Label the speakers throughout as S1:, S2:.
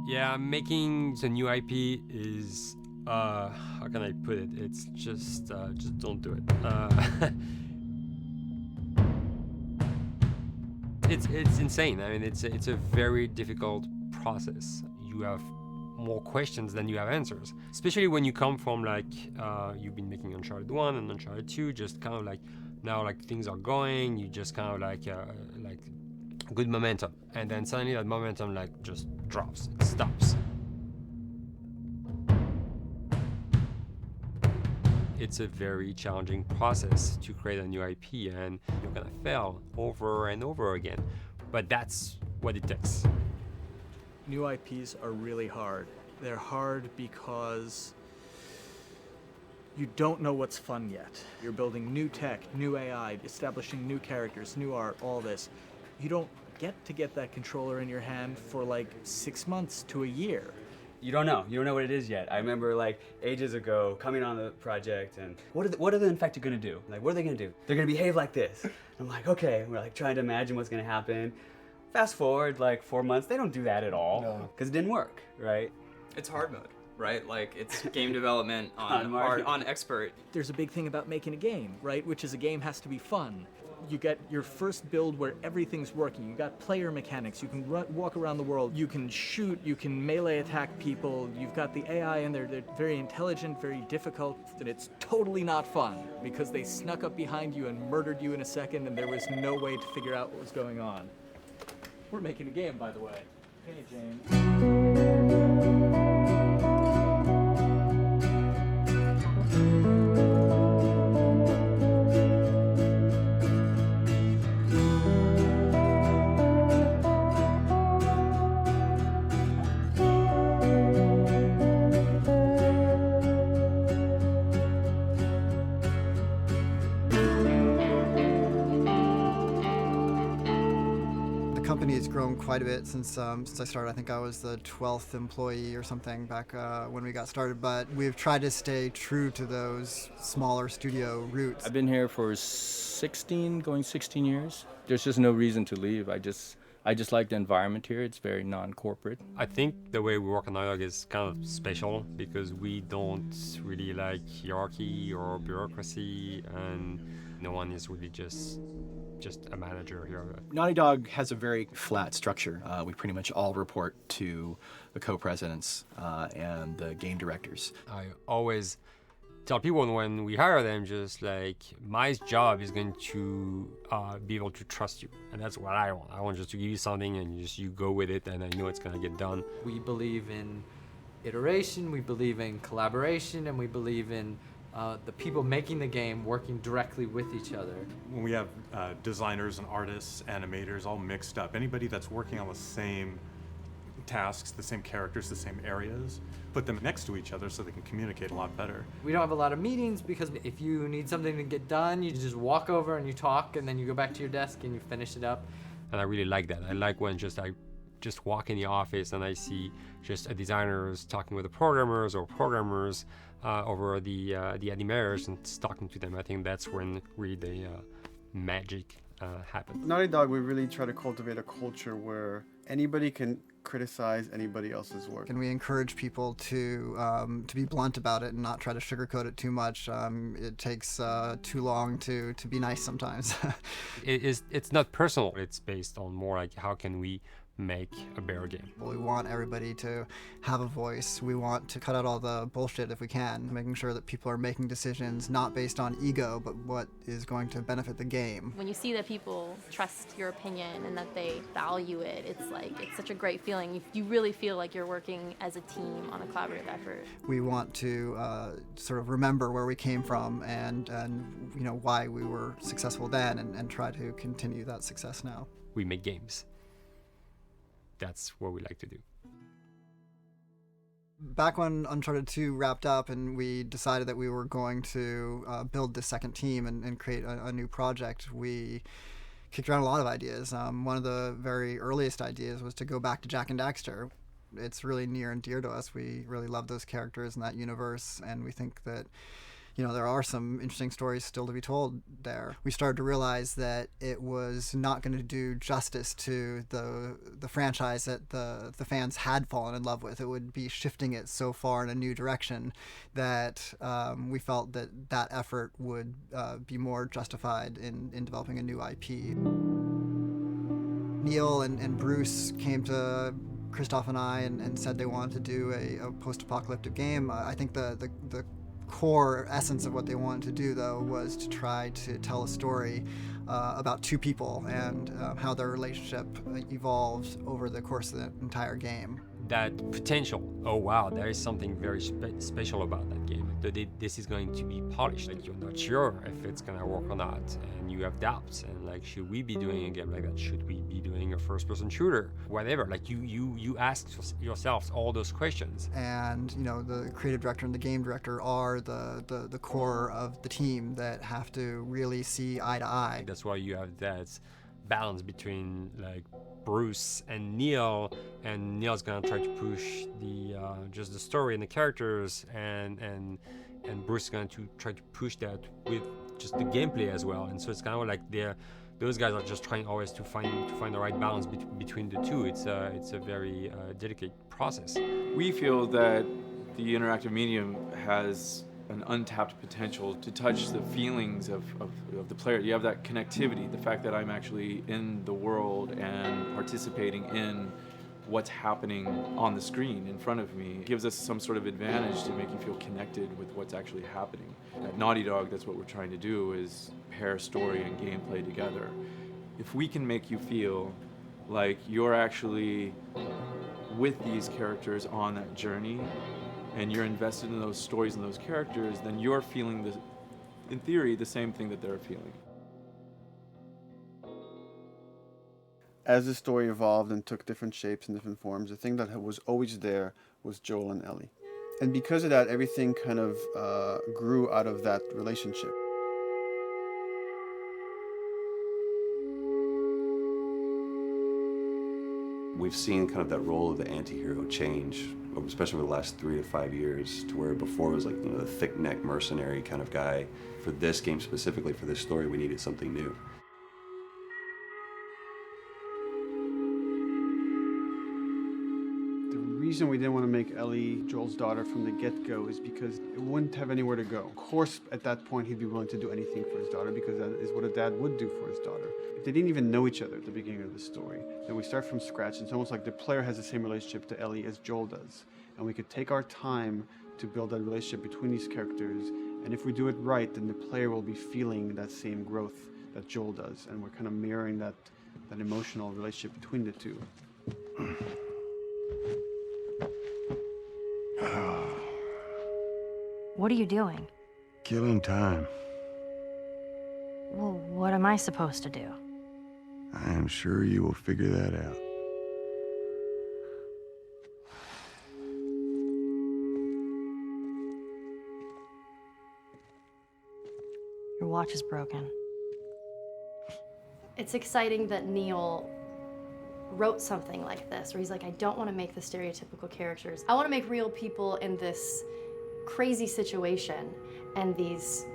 S1: Yeah, making the new IP is how can I put it? It's just don't do it. It's insane. I mean, it's a very difficult process. You have more questions than you have answers, especially when you come from like you've been making Uncharted 1 and Uncharted 2, just kind of like now like things are going, you just kind of like good momentum, and then suddenly that momentum like just drops, it stops. It's a very challenging process to create a new IP, and you're gonna fail over and over again, but that's what it takes.
S2: New IPs are really hard. They're hard because you don't know what's fun yet. You're building new tech, new AI, establishing new characters, new art, all this. You don't get that controller in your hand for like 6 months to a year.
S3: You don't know what it is yet. I remember like ages ago coming on the project and what are the infected gonna do? Like, what are they gonna do? They're gonna behave like this. I'm like, okay, we're like trying to imagine what's gonna happen. Fast forward like 4 months, they don't do that at all because it didn't work, right?
S4: It's hard mode, right? Like it's game development on expert.
S2: There's a big thing about making a game, right? Which is a game has to be fun. You get your first build where everything's working. You got player mechanics. You can walk around the world. You can shoot. You can melee attack people. You've got the AI in there. They're very intelligent, very difficult, and it's totally not fun because they snuck up behind you and murdered you in a second, and there was no way to figure out what was going on. We're making a game, by the way. Hey, James.
S5: The company has grown quite a bit since I started. I think I was the 12th employee or something back when we got started, but we've tried to stay true to those smaller studio roots.
S6: I've been here for 16 years. There's just no reason to leave. I just like the environment here. It's very non-corporate.
S1: I think the way we work on Naughty Dog is kind of special because we don't really like hierarchy or bureaucracy, and no one is really just a manager here.
S7: Naughty Dog has a very flat structure. We pretty much all report to the co-presidents and the game directors.
S1: I always tell people when we hire them, just like, my job is going to be able to trust you, and that's what I want. I want just to give you something and you go with it, and I know it's gonna get done.
S8: We believe in iteration, we believe in collaboration, and we believe in the people making the game working directly with each other.
S9: When we have designers and artists, animators all mixed up, anybody that's working on the same tasks, the same characters, the same areas, put them next to each other so they can communicate a lot better.
S8: We don't have a lot of meetings because if you need something to get done, you just walk over and you talk, and then you go back to your desk and you finish it up.
S1: And I really like that. I like when I just walk in the office and I see just designers talking with the programmers or programmers over the animators and talking to them. I think that's when really the magic happens.
S10: Naughty Dog, we really try to cultivate a culture where anybody can criticize anybody else's work.
S5: And we encourage people to be blunt about it and not try to sugarcoat it too much. It takes too long to be nice sometimes.
S1: It's not personal. It's based on more like how can we make a better game.
S5: We want everybody to have a voice. We want to cut out all the bullshit if we can, making sure that people are making decisions not based on ego, but what is going to benefit the game.
S11: When you see that people trust your opinion and that they value it, it's such a great feeling. You really feel like you're working as a team on a collaborative effort.
S5: We want to sort of remember where we came from and you know why we were successful then, and try to continue that success now.
S1: We make games. That's what we like to do.
S5: Back when Uncharted 2 wrapped up and we decided that we were going to build this second team and create a new project, we kicked around a lot of ideas. One of the very earliest ideas was to go back to Jak and Daxter. It's really near and dear to us. We really love those characters in that universe, and we think that there are some interesting stories still to be told there. We started to realize that it was not going to do justice to the franchise that the fans had fallen in love with. It would be shifting it so far in a new direction that we felt that effort would be more justified in developing a new IP. Neil and Bruce came to Christoph and I and said they wanted to do a post-apocalyptic game. I think the core essence of what they wanted to do, though, was to try to tell a story about two people and how their relationship evolved over the course of the entire game.
S1: That potential, oh wow, there is something very special about that game. This is going to be polished. Like, you're not sure if it's gonna work or not, and you have doubts. And like, should we be doing a game like that? Should we be doing a first-person shooter? Whatever. Like, you ask yourselves all those questions.
S5: And the creative director and the game director are the core of the team that have to really see eye to eye.
S1: That's why you have that balance between like Bruce and Neil's gonna try to push the just the story and the characters, and Bruce is going to try to push that with just the gameplay as well. And so it's kind of like those guys are just trying always to find the right balance between the two. It's a very delicate process.
S12: We feel that the interactive medium has an untapped potential to touch the feelings of the player. You have that connectivity, the fact that I'm actually in the world and participating in what's happening on the screen in front of me gives us some sort of advantage to make you feel connected with what's actually happening. At Naughty Dog, that's what we're trying to do, is pair story and gameplay together. If we can make you feel like you're actually with these characters on that journey, and you're invested in those stories and those characters, then you're feeling, in theory, the same thing that they're feeling.
S10: As the story evolved and took different shapes and different forms, the thing that was always there was Joel and Ellie. And because of that, everything kind of grew out of that relationship.
S13: We've seen kind of that role of the anti-hero change, especially over the last 3 to 5 years, to where before it was like, the thick-neck mercenary kind of guy. For this game specifically, for this story, we needed something new.
S10: The reason we didn't want to make Ellie Joel's daughter from the get-go is because it wouldn't have anywhere to go. Of course, at that point, he'd be willing to do anything for his daughter because that is what a dad would do for his daughter. If they didn't even know each other at the beginning of the story, then we start from scratch. It's almost like the player has the same relationship to Ellie as Joel does. And we could take our time to build that relationship between these characters. And if we do it right, then the player will be feeling that same growth that Joel does. And we're kind of mirroring that emotional relationship between the two.
S14: What are you doing?
S15: Killing time.
S14: Well, what am I supposed to do?
S15: I am sure you will figure that out.
S14: Your watch is broken.
S11: It's exciting that Neil wrote something like this, where he's like, I don't want to make the stereotypical characters. I want to make real people in this crazy situation and these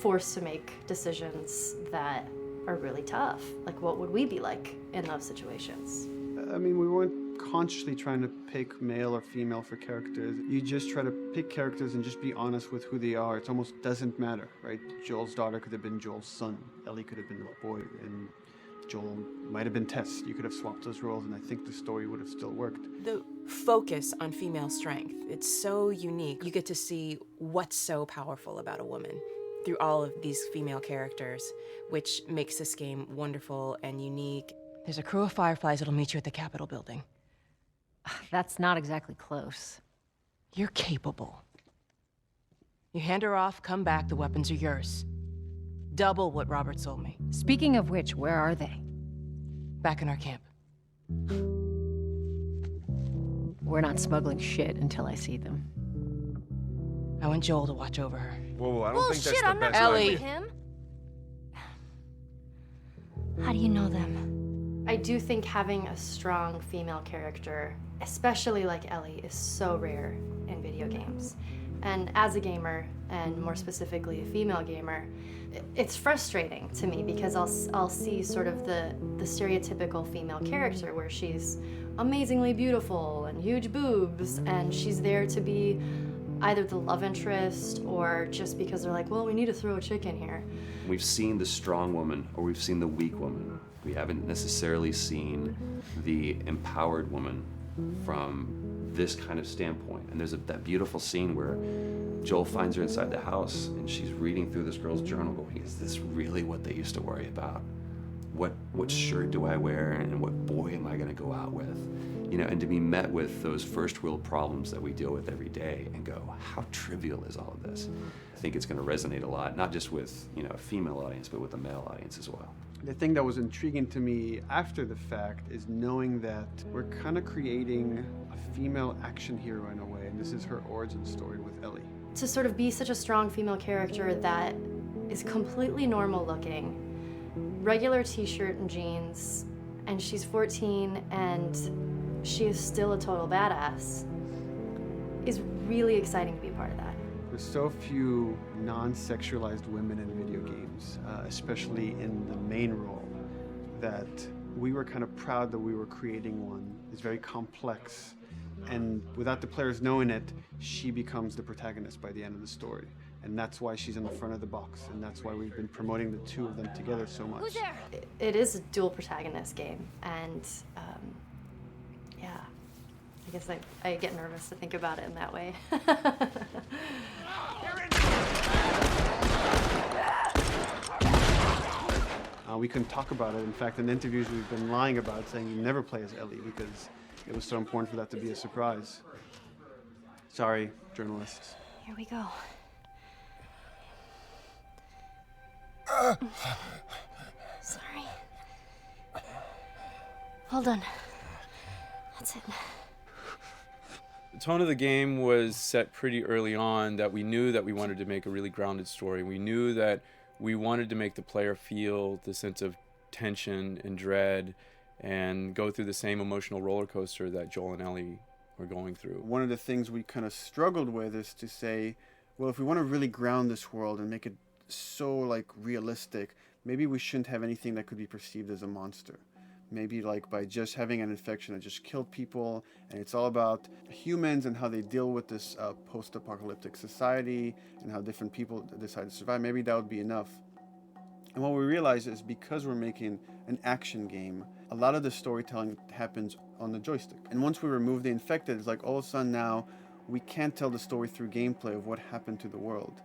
S11: forced to make decisions that are really tough. Like, what would we be like in those situations?
S10: I mean, we weren't consciously trying to pick male or female for characters. You just try to pick characters and just be honest with who they are. It almost doesn't matter, right? Joel's daughter could have been Joel's son. Ellie could have been a boy, and Joel might have been Tess. You could have swapped those roles, and I think the story would have still worked.
S16: The focus on female strength, it's so unique. You get to see what's so powerful about a woman through all of these female characters, which makes this game wonderful and unique. There's a crew of Fireflies that'll meet you at the Capitol building.
S14: That's not exactly close.
S16: You're capable. You hand her off, come back, the weapons are yours. Double what Robert sold me.
S14: Speaking of which, where are they?
S16: Back in our camp.
S14: We're not smuggling shit until I see them.
S16: I want Joel to watch over her.
S15: Whoa, I don't think that's the
S11: I'm not
S15: best
S11: talking
S15: idea.
S11: to him.
S14: How do you know them?
S11: I do think having a strong female character, especially like Ellie, is so rare in video games. And as a gamer and more specifically a female gamer, it's frustrating to me because I'll see sort of the stereotypical female character where she's amazingly beautiful and huge boobs, and she's there to be either the love interest or just because they're like, well, we need to throw a chick in here.
S13: We've seen the strong woman or we've seen the weak woman. We haven't necessarily seen the empowered woman from this kind of standpoint. And there's that beautiful scene where Joel finds her inside the house and she's reading through this girl's journal going, is this really what they used to worry about? What shirt do I wear and what boy am I gonna go out with? You know, and to be met with those first world problems that we deal with every day and go, how trivial is all of this? I think it's gonna resonate a lot, not just with, you know, a female audience, but with a male audience as well.
S10: The thing that was intriguing to me after the fact is knowing that we're kind of creating a female action hero in a way, and this is her origin story with Ellie.
S11: To sort of be such a strong female character that is completely normal looking, regular t-shirt and jeans, and she's 14 and she is still a total badass, is really exciting to be a part of that.
S10: There's so few non-sexualized women in video games, especially in the main role, that we were kind of proud that we were creating one. It's very complex, and without the players knowing it, she becomes the protagonist by the end of the story. And that's why she's in the front of the box, and that's why we've been promoting the two of them together so much.
S11: Who's there? It is a dual protagonist game, and yeah, I guess I get nervous to think about it in that way.
S10: We couldn't talk about it. In fact, in interviews we've been lying about it, saying you never play as Ellie because it was so important for that to be a surprise. Sorry, journalists.
S11: Here we go. Sorry. Hold on. That's it.
S12: The tone of the game was set pretty early on that we knew that we wanted to make a really grounded story. We knew that we wanted to make the player feel the sense of tension and dread and go through the same emotional roller coaster that Joel and Ellie were going through.
S10: One of the things we kind of struggled with is to say, well, if we want to really ground this world and make it so like realistic, maybe we shouldn't have anything that could be perceived as a monster. Maybe like by just having an infection that just killed people, and it's all about humans and how they deal with this post-apocalyptic society and how different people decide to survive. Maybe that would be enough. And what we realize is because we're making an action game, a lot of the storytelling happens on the joystick. And once we remove the infected, it's like all of a sudden now we can't tell the story through gameplay of what happened to the world.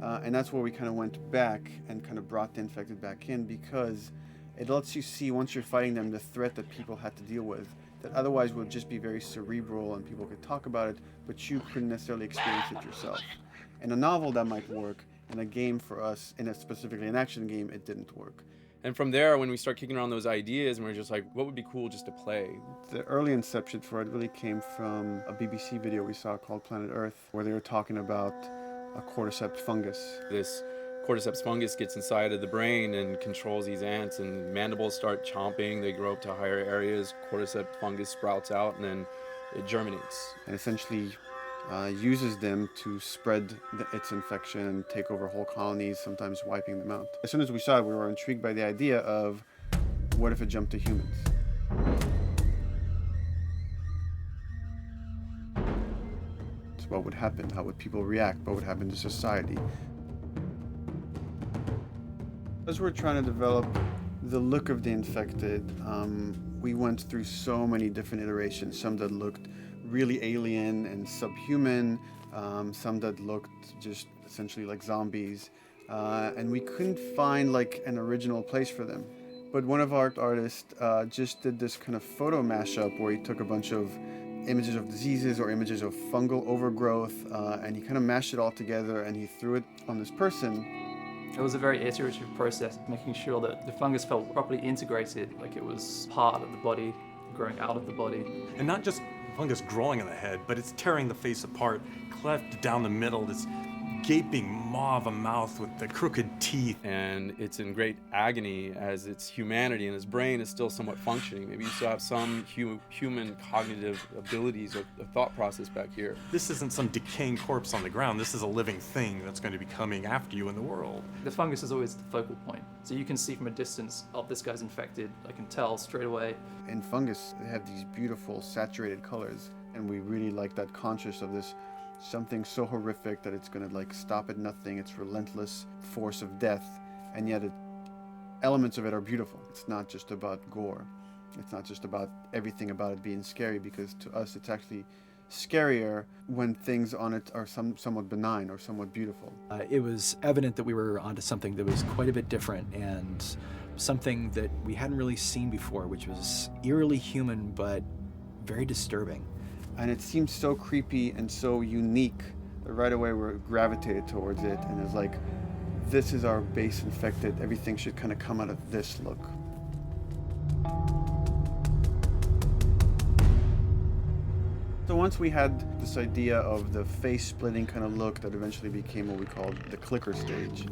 S10: And that's where we kind of went back and kind of brought the infected back in, because it lets you see, once you're fighting them, the threat that people had to deal with that otherwise would just be very cerebral and people could talk about it, but you couldn't necessarily experience it yourself. In a novel that might work, in a game for us, specifically an action game, it didn't work.
S12: And from there, when we start kicking around those ideas, and we're just like, what would be cool just to play?
S10: The early inception for it really came from a BBC video we saw called Planet Earth, where they were talking about a cordyceps fungus.
S12: This cordyceps fungus gets inside of the brain and controls these ants, and mandibles start chomping, they grow up to higher areas, cordyceps fungus sprouts out, and then it germinates.
S10: And essentially uses them to spread its infection and take over whole colonies, sometimes wiping them out. As soon as we saw it, we were intrigued by the idea of, what if it jumped to humans? So what would happen? How would people react? What would happen to society? As we're trying to develop the look of the infected, we went through so many different iterations, some that looked really alien and subhuman, some that looked just essentially like zombies, and we couldn't find like an original place for them. But one of our artists just did this kind of photo mashup where he took a bunch of images of diseases or images of fungal overgrowth, and he kind of mashed it all together and he threw it on this person.
S17: It was a very iterative process, making sure that the fungus felt properly integrated, like it was part of the body, growing out of the body.
S9: And not just fungus growing in the head, but it's tearing the face apart, cleft down the middle, this gaping maw of a mouth with the crooked teeth.
S12: And it's in great agony as its humanity and its brain is still somewhat functioning. Maybe you still have some human cognitive abilities or thought process back here.
S9: This isn't some decaying corpse on the ground. This is a living thing that's going to be coming after you in the world.
S17: The fungus is always the focal point. So you can see from a distance, oh, this guy's infected. I can tell straight away.
S10: In fungus, they have these beautiful saturated colors, and we really like that conscious of this something so horrific that it's going to like stop at nothing. It's relentless force of death, and yet elements of it are beautiful. It's not just about gore. It's not just about everything about it being scary, because to us it's actually scarier when things on it are somewhat benign or somewhat beautiful.
S7: It was evident that we were onto something that was quite a bit different and something that we hadn't really seen before, which was eerily human but very disturbing.
S10: And it seemed so creepy and so unique that right away we gravitated towards it, and it's like, this is our base infected. Everything should kind of come out of this look. So once we had this idea of the face-splitting kind of look that eventually became what we called the clicker stage.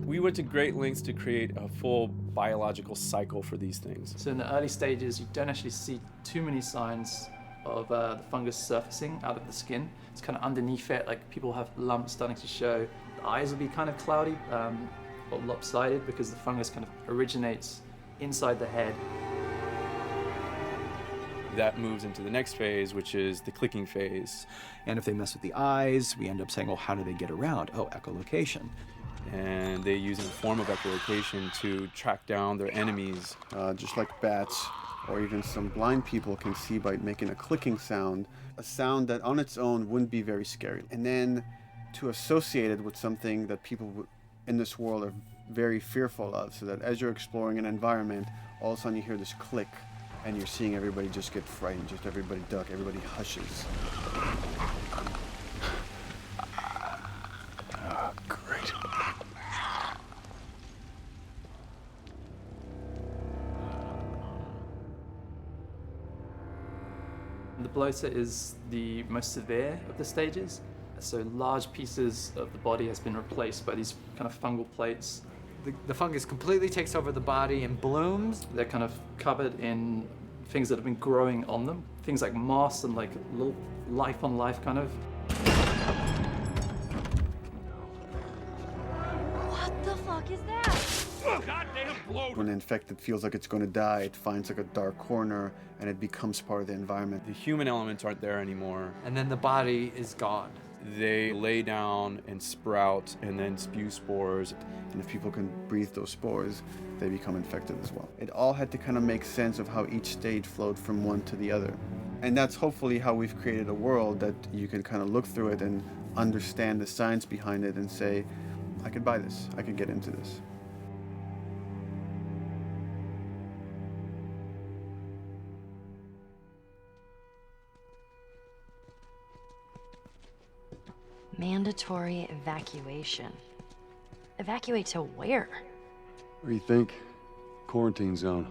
S12: We went to great lengths to create a full biological cycle for these things.
S17: So in the early stages, you don't actually see too many signs of the fungus surfacing out of the skin. It's kind of underneath it, like people have lumps starting to show. The eyes will be kind of cloudy or lopsided because the fungus kind of originates inside the head.
S12: That moves into the next phase, which is the clicking phase.
S7: And if they mess with the eyes, we end up saying, well, how do they get around? Oh, echolocation.
S12: And they use a form of echolocation to track down their enemies.
S10: Just like bats, or even some blind people can see by making a clicking sound, a sound that on its own wouldn't be very scary. And then to associate it with something that people in this world are very fearful of, so that as you're exploring an environment, all of a sudden you hear this click, and you're seeing everybody just get frightened, just everybody duck, everybody hushes.
S15: Great.
S17: The bloater is the most severe of the stages. So large pieces of the body has been replaced by these kind of fungal plates.
S8: The fungus completely takes over the body and blooms.
S17: They're kind of covered in things that have been growing on them. Things like moss and like little life on life kind of.
S11: What the fuck is that?
S10: Goddamn bloater! When the infected feels like it's going to die, it finds like a dark corner and it becomes part of the environment.
S12: The human elements aren't there anymore.
S8: And then the body is gone.
S12: They lay down and sprout and then spew spores.
S10: And if people can breathe those spores, they become infected as well. It all had to kind of make sense of how each stage flowed from one to the other. And that's hopefully how we've created a world that you can kind of look through it and understand the science behind it and say, I could buy this, I could get into this.
S11: Mandatory evacuation. Evacuate to where?
S15: What do you think? Quarantine zone.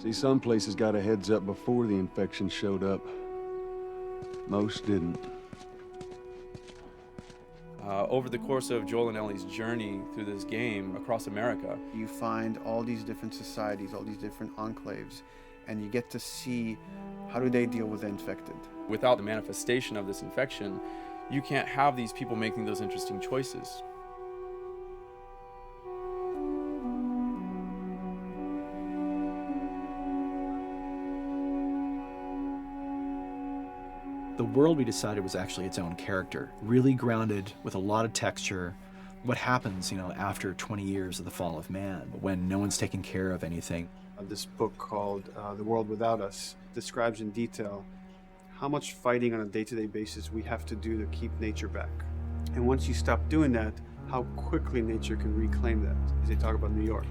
S15: See, some places got a heads up before the infection showed up. Most didn't.
S12: Over the course of Joel and Ellie's journey through this game across America,
S10: you find all these different societies, all these different enclaves, and you get to see how do they deal with the infected.
S12: Without the manifestation of this infection, you can't have these people making those interesting choices.
S7: The world we decided was actually its own character, really grounded with a lot of texture. What happens, after 20 years of the fall of man, when no one's taking care of anything?
S10: This book called The World Without Us describes in detail how much fighting on a day-to-day basis we have to do to keep nature back. And once you stop doing that, how quickly nature can reclaim that. As they talk about New York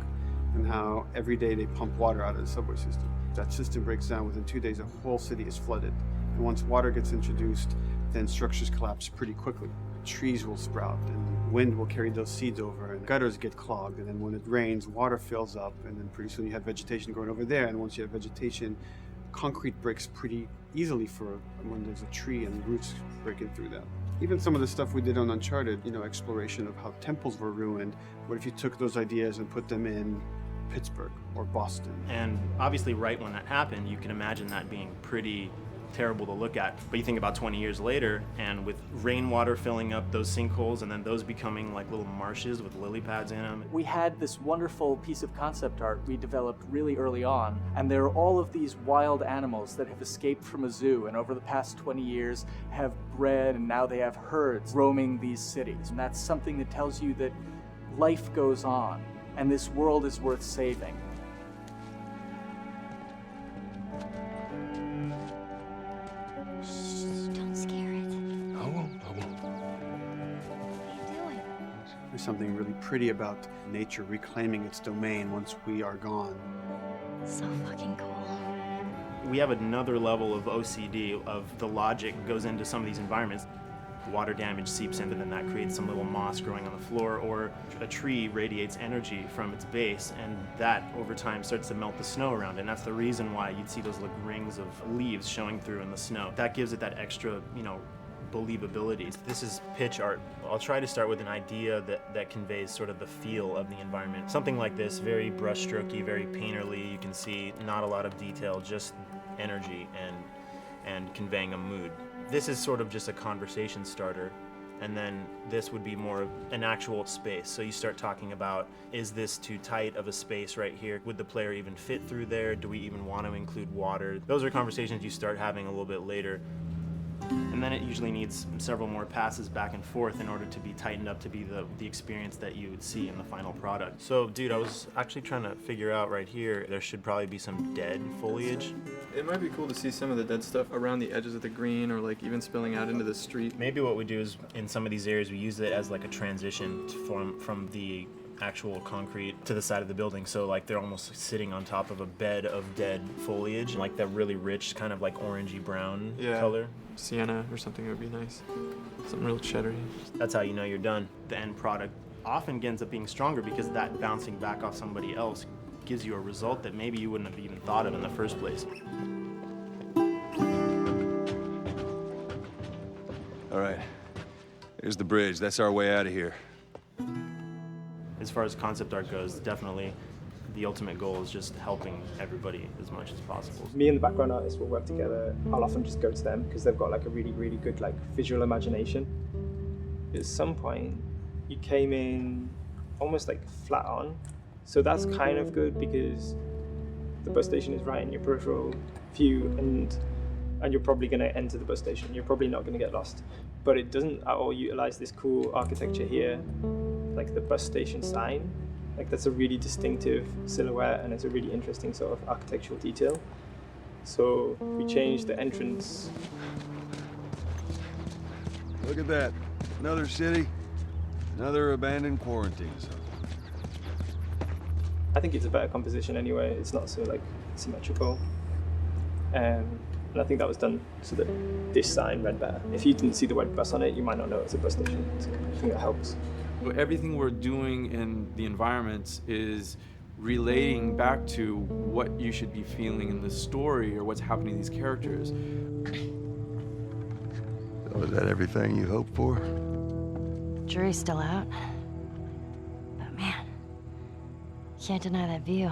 S10: and how every day they pump water out of the subway system. That system breaks down within 2 days, the whole city is flooded. And once water gets introduced, then structures collapse pretty quickly. Trees will sprout and wind will carry those seeds over and gutters get clogged. And then when it rains, water fills up and then pretty soon you have vegetation growing over there. And once you have vegetation, concrete breaks pretty easily for when there's a tree and roots breaking through that. Even some of the stuff we did on Uncharted, you know, exploration of how temples were ruined. What if you took those ideas and put them in Pittsburgh or Boston?
S18: And obviously right when that happened, you can imagine that being pretty terrible to look at. But you think about 20 years later, and with rainwater filling up those sinkholes and then those becoming like little marshes with lily pads in them.
S2: We had this wonderful piece of concept art we developed really early on, and there are all of these wild animals that have escaped from a zoo and over the past 20 years have bred, and now they have herds roaming these cities. And that's something that tells you that life goes on and this world is worth saving.
S19: Don't scare it.
S15: I won't.
S10: There's something really pretty about nature reclaiming its domain once we are gone.
S19: So fucking cool.
S18: We have another level of OCD of the logic goes into some of these environments. Water damage seeps in, and then that creates some little moss growing on the floor, or a tree radiates energy from its base, and that over time starts to melt the snow around it. And that's the reason why you'd see those like rings of leaves showing through in the snow. That gives it that extra, you know, believability. This is pitch art. I'll try to start with an idea that conveys sort of the feel of the environment. Something like this, very brushstrokey, very painterly. You can see not a lot of detail, just energy and conveying a mood. This is sort of just a conversation starter, and then this would be more of an actual space. So you start talking about, is this too tight of a space right here? Would the player even fit through there? Do we even want to include water? Those are conversations you start having a little bit later. And then it usually needs several more passes back and forth in order to be tightened up to be the experience that you would see in the final product. So, dude, I was actually trying to figure out right here, there should probably be some dead foliage.
S17: It might be cool to see some of the dead stuff around the edges of the green, or like even spilling out into the street.
S18: Maybe what we do is, in some of these areas, we use it as like a transition from the actual concrete to the side of the building. So like they're almost sitting on top of a bed of dead foliage, like that really rich kind of like orangey brown color.
S17: Sienna or something would be nice. Something real cheddary.
S18: That's how you know you're done. The end product often ends up being stronger because that bouncing back off somebody else gives you a result that maybe you wouldn't have even thought of in the first place.
S15: All right, here's the bridge. That's our way out of here.
S18: As far as concept art goes, definitely the ultimate goal is just helping everybody as much as possible.
S20: Me and the background artist will work together. I'll often just go to them because they've got like a really, really good like visual imagination. At some point, you came in almost like flat on. So that's kind of good because the bus station is right in your peripheral view, and you're probably going to enter the bus station. You're probably not going to get lost. But it doesn't at all utilize this cool architecture here, like the bus station sign. Like that's a really distinctive silhouette, and it's a really interesting sort of architectural detail. So we changed the entrance.
S15: Look at that. Another city, another abandoned quarantine zone.
S20: I think it's a better composition anyway. It's not so like symmetrical. And I think that was done so that this sign read better. If you didn't see the word bus on it, you might not know it's a bus station. So I think that helps.
S12: Everything we're doing in the environments is relating back to what you should be feeling in the story or what's happening to these characters.
S15: So is that everything you hoped for?
S11: Jury's still out. But man, can't deny that view.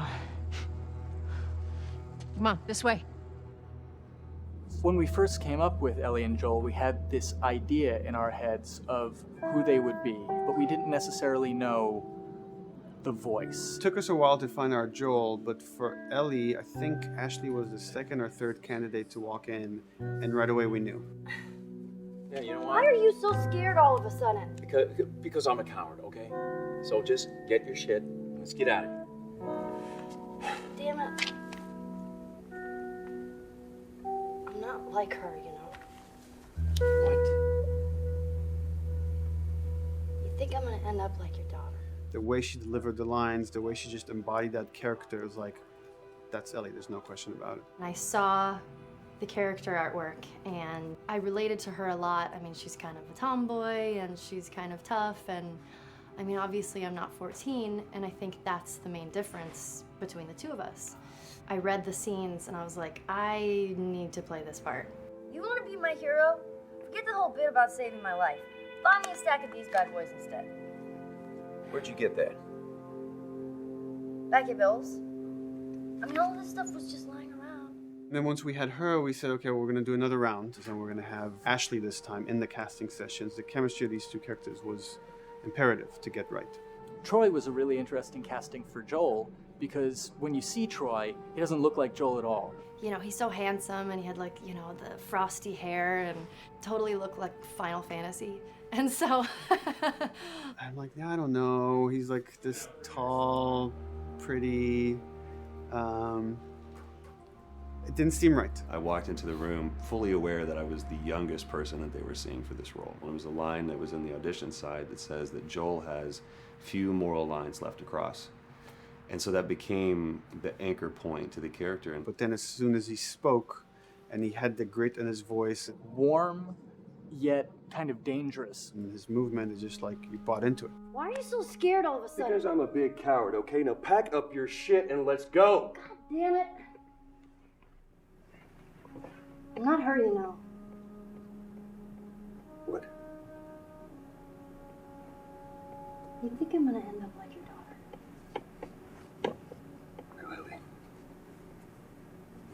S14: Come on, this way.
S2: When we first came up with Ellie and Joel, we had this idea in our heads of who they would be, but we didn't necessarily know the voice.
S10: It took us a while to find our Joel, but for Ellie, I think Ashley was the second or third candidate to walk in, and right away we knew.
S21: Yeah, you know
S19: Why are you so scared all of a sudden?
S21: Because I'm a coward, okay? So just get your shit and let's get out of here.
S19: Damn it. I'm not like her, you know.
S21: What?
S19: You think I'm gonna end up like your daughter?
S10: The way she delivered the lines, the way she just embodied that character is like, that's Ellie, there's no question about it.
S11: And I saw the character artwork and I related to her a lot. I mean, she's kind of a tomboy and she's kind of tough, and I mean, obviously I'm not 14, and I think that's the main difference between the two of us. I read the scenes and I was like, I need to play this part.
S19: You wanna be my hero? Forget the whole bit about saving my life. Buy me a stack of these bad boys instead.
S21: Where'd you get that?
S19: Back at Bill's. I mean, all of this stuff was just lying around.
S10: And then once we had her, we said, okay, well, we're going to do another round. And we're going to have Ashley this time in the casting sessions. The chemistry of these two characters was imperative to get right.
S2: Troy was a really interesting casting for Joel because when you see Troy, he doesn't look like Joel at all.
S11: You know, he's so handsome and he had like, you know, the frosty hair and totally looked like Final Fantasy. And so
S10: I'm like, yeah, I don't know. He's like this tall, pretty. It didn't seem right.
S13: I walked into the room fully aware that I was the youngest person that they were seeing for this role. There was a line that was in the audition side that says that Joel has few moral lines left to cross. And so that became the anchor point to the character.
S10: But then as soon as he spoke and he had the grit in his voice,
S2: warm yet kind of dangerous.
S10: And his movement is just like you bought into it.
S19: Why are you so scared all of a sudden?
S21: Because I'm a big coward, okay? Now pack up your shit and let's go.
S19: God damn it. I'm not her, you know.
S21: What?
S19: You think I'm gonna end up like your daughter?
S21: Lily,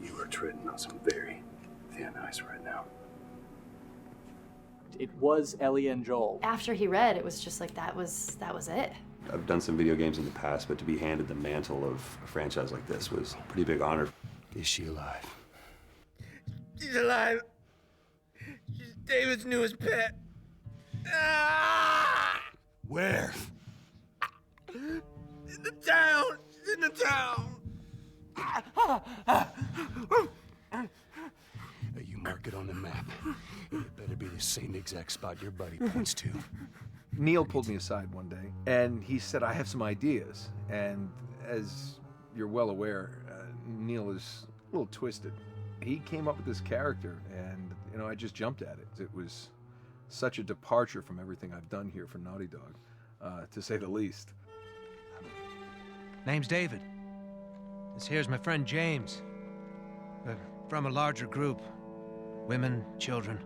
S21: you are treading on some very thin ice right now.
S2: It was Ellie and Joel.
S11: after he read, it was just like that was it.
S13: I've done some video games in the past, but to be handed the mantle of a franchise like this was a pretty big honor.
S21: Is she alive?
S3: She's alive. She's David's newest pet. Ah!
S21: Where?
S3: In the town. She's in the town.
S21: You mark it on the map. It better be the same exact spot your buddy points to.
S22: Neil pulled me aside one day, and he said, I have some ideas. And as you're well aware, Neil is a little twisted. He came up with this character, and, you know, I just jumped at it. It was such a departure from everything I've done here for Naughty Dog, to say the least.
S3: Name's David. This here's my friend James. We're from a larger group. Women, children.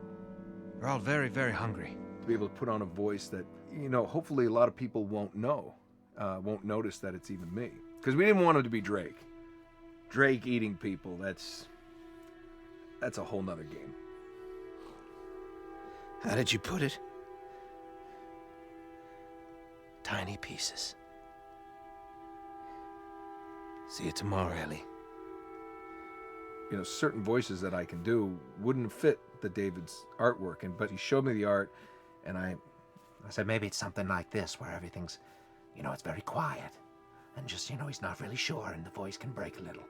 S3: We're all very, very hungry.
S22: To be able to put on a voice that, you know, hopefully a lot of people won't know, won't notice that it's even me. Because we didn't want him to be Drake. Drake eating people, that's a whole nother game.
S3: How did you put it? Tiny pieces. See you tomorrow, Ellie.
S22: You know, certain voices that I can do wouldn't fit the David's artwork, but he showed me the art, and I
S3: said maybe it's something like this, where everything's, you know, it's very quiet, and just, you know, he's not really sure, and the voice can break a little.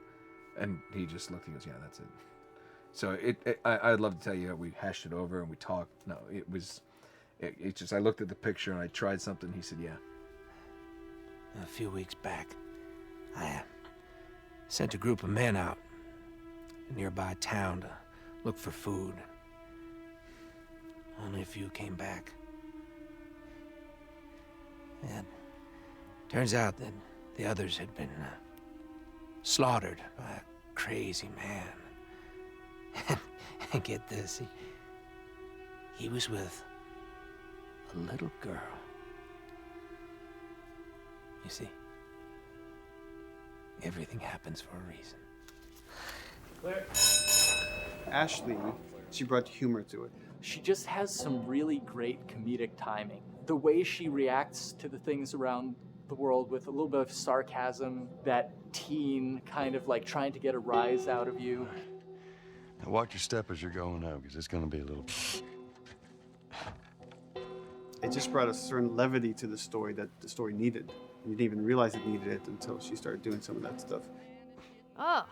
S22: And he just looked and goes, yeah, that's it. So I'd love to tell you, we hashed it over and we talked. No, it just, I looked at the picture and I tried something. He said, yeah.
S3: A few weeks back, I sent a group of men out a nearby town to look for food. Only a few came back. And turns out that the others had been slaughtered by a crazy man. And get this, he was with a little girl. You see, everything happens for a reason.
S2: Claire.
S10: Ashley, she brought humor to it.
S2: She just has some really great comedic timing. The way she reacts to the things around the world with a little bit of sarcasm, that teen kind of like trying to get a rise out of you.
S15: Now watch your step as you're going out, because it's going to be a little...
S10: It just brought a certain levity to the story that the story needed. You didn't even realize it needed it until she started doing some of that stuff.
S19: Oh,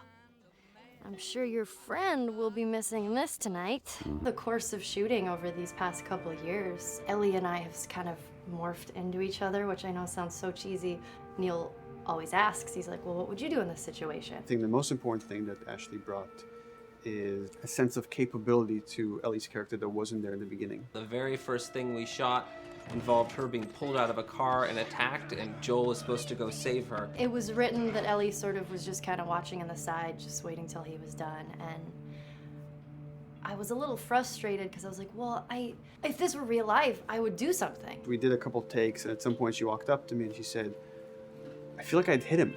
S19: I'm sure your friend will be missing this tonight.
S11: The course of shooting over these past couple of years, Ellie and I have kind of morphed into each other, which I know sounds so cheesy. Neil always asks, he's like, well, what would you do in this situation?
S10: I think the most important thing that Ashley brought is a sense of capability to Ellie's character that wasn't there in the beginning.
S23: The very first thing we shot involved her being pulled out of a car and attacked, and Joel was supposed to go save her.
S11: It was written that Ellie sort of was just kind of watching on the side, just waiting till he was done, and I was a little frustrated because I was like, well, if this were real life, I would do something.
S10: We did a couple takes, and at some point she walked up to me and she said, I feel like I'd hit him.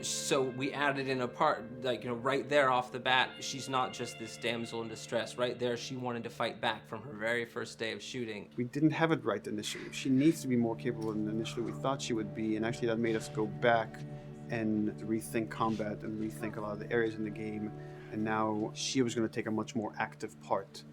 S23: So we added in a part, like, you know, right there off the bat, she's not just this damsel in distress. Right there, she wanted to fight back from her very first day of shooting.
S10: We didn't have it right initially. She needs to be more capable than initially we thought she would be, and actually that made us go back and rethink combat and rethink a lot of the areas in the game, and now she was going to take a much more active part.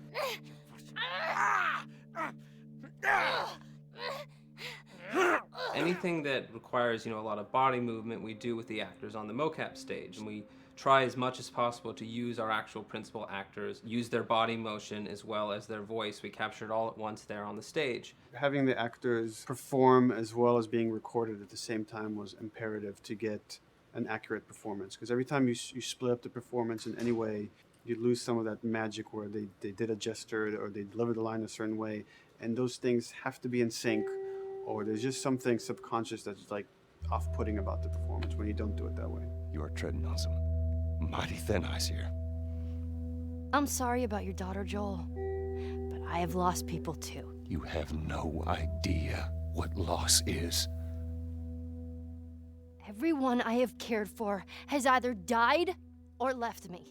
S23: Anything that requires, you know, a lot of body movement, we do with the actors on the mocap stage. And we try as much as possible to use our actual principal actors, use their body motion as well as their voice. We capture it all at once there on the stage.
S10: Having the actors perform as well as being recorded at the same time was imperative to get an accurate performance. Because every time you split up the performance in any way, you lose some of that magic where they did a gesture or they delivered the line a certain way. And those things have to be in sync, or there's just something subconscious that's like off-putting about the performance when you don't do it that way.
S4: You are treading on some mighty thin ice here.
S19: I'm sorry about your daughter, Joel, but I have lost people too.
S4: You have no idea what loss is.
S19: Everyone I have cared for has either died or left me.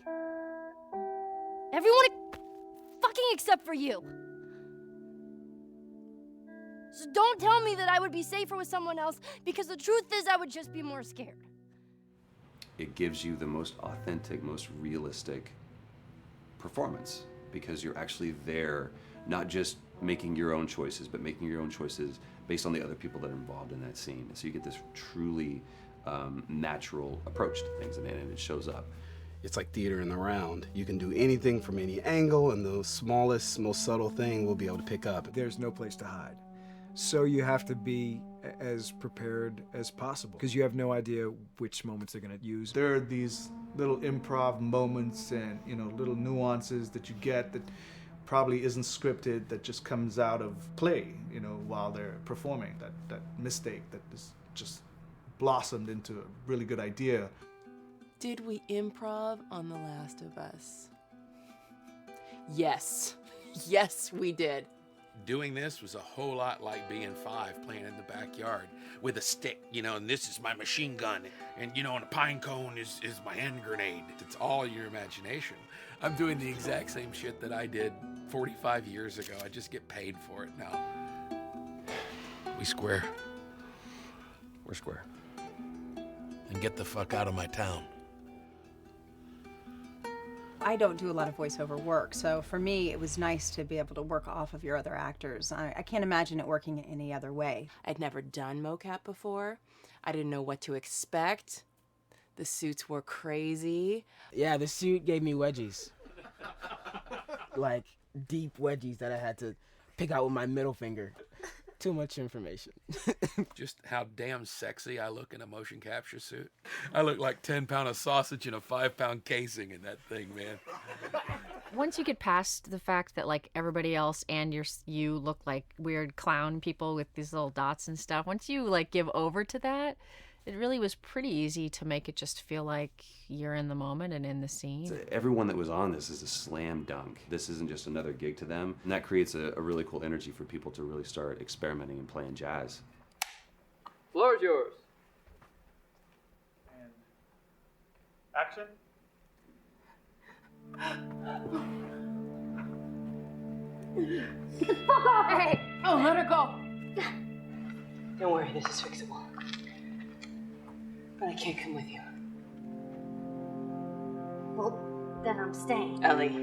S19: Everyone fucking except for you. So don't tell me that I would be safer with someone else, because the truth is I would just be more scared.
S13: It gives you the most authentic, most realistic performance, because you're actually there, not just making your own choices, but making your own choices based on the other people that are involved in that scene. So you get this truly natural approach to things, and it shows up.
S5: It's like theater in the round. You can do anything from any angle, and the smallest, most subtle thing we'll be able to pick up.
S6: There's no place to hide. So you have to be as prepared as possible, because you have no idea which moments they're going to use.
S24: There are these little improv moments and, you know, little nuances that you get that probably isn't scripted, that just comes out of play, you know, while they're performing. That mistake that is just blossomed into a really good idea.
S16: Did we improv on The Last of Us? Yes. Yes, we did.
S25: Doing this was a whole lot like being 5 playing in the backyard with a stick, you know, and this is my machine gun, and, you know, and a pine cone is my hand grenade. It's all your imagination. I'm doing the exact same shit that I did 45 years ago. I just get paid for it now. We square.
S4: We're square.
S25: And get the fuck out of my town.
S14: I don't do a lot of voiceover work, so for me it was nice to be able to work off of your other actors. I can't imagine it working in any other way.
S16: I'd never done mocap before. I didn't know what to expect. The suits were crazy.
S26: Yeah, the suit gave me wedgies. Like, deep wedgies that I had to pick out with my middle finger. Too much information.
S25: Just how damn sexy I look in a motion capture suit. I look like 10 pound of sausage in a 5-pound casing in that thing, man.
S14: Once you get past the fact that like everybody else and you look like weird clown people with these little dots and stuff, once you like give over to that, it really was pretty easy to make it just feel like you're in the moment and in the scene.
S13: Everyone that was on this is a slam dunk. This isn't just another gig to them, and that creates a really cool energy for people to really start experimenting and playing jazz.
S17: Floor is yours.
S18: And action.
S19: Get the fuck off! Hey!
S16: Oh, let her go.
S27: Don't worry, this is fixable. But I can't come with you.
S19: Well, then I'm staying.
S27: Ellie,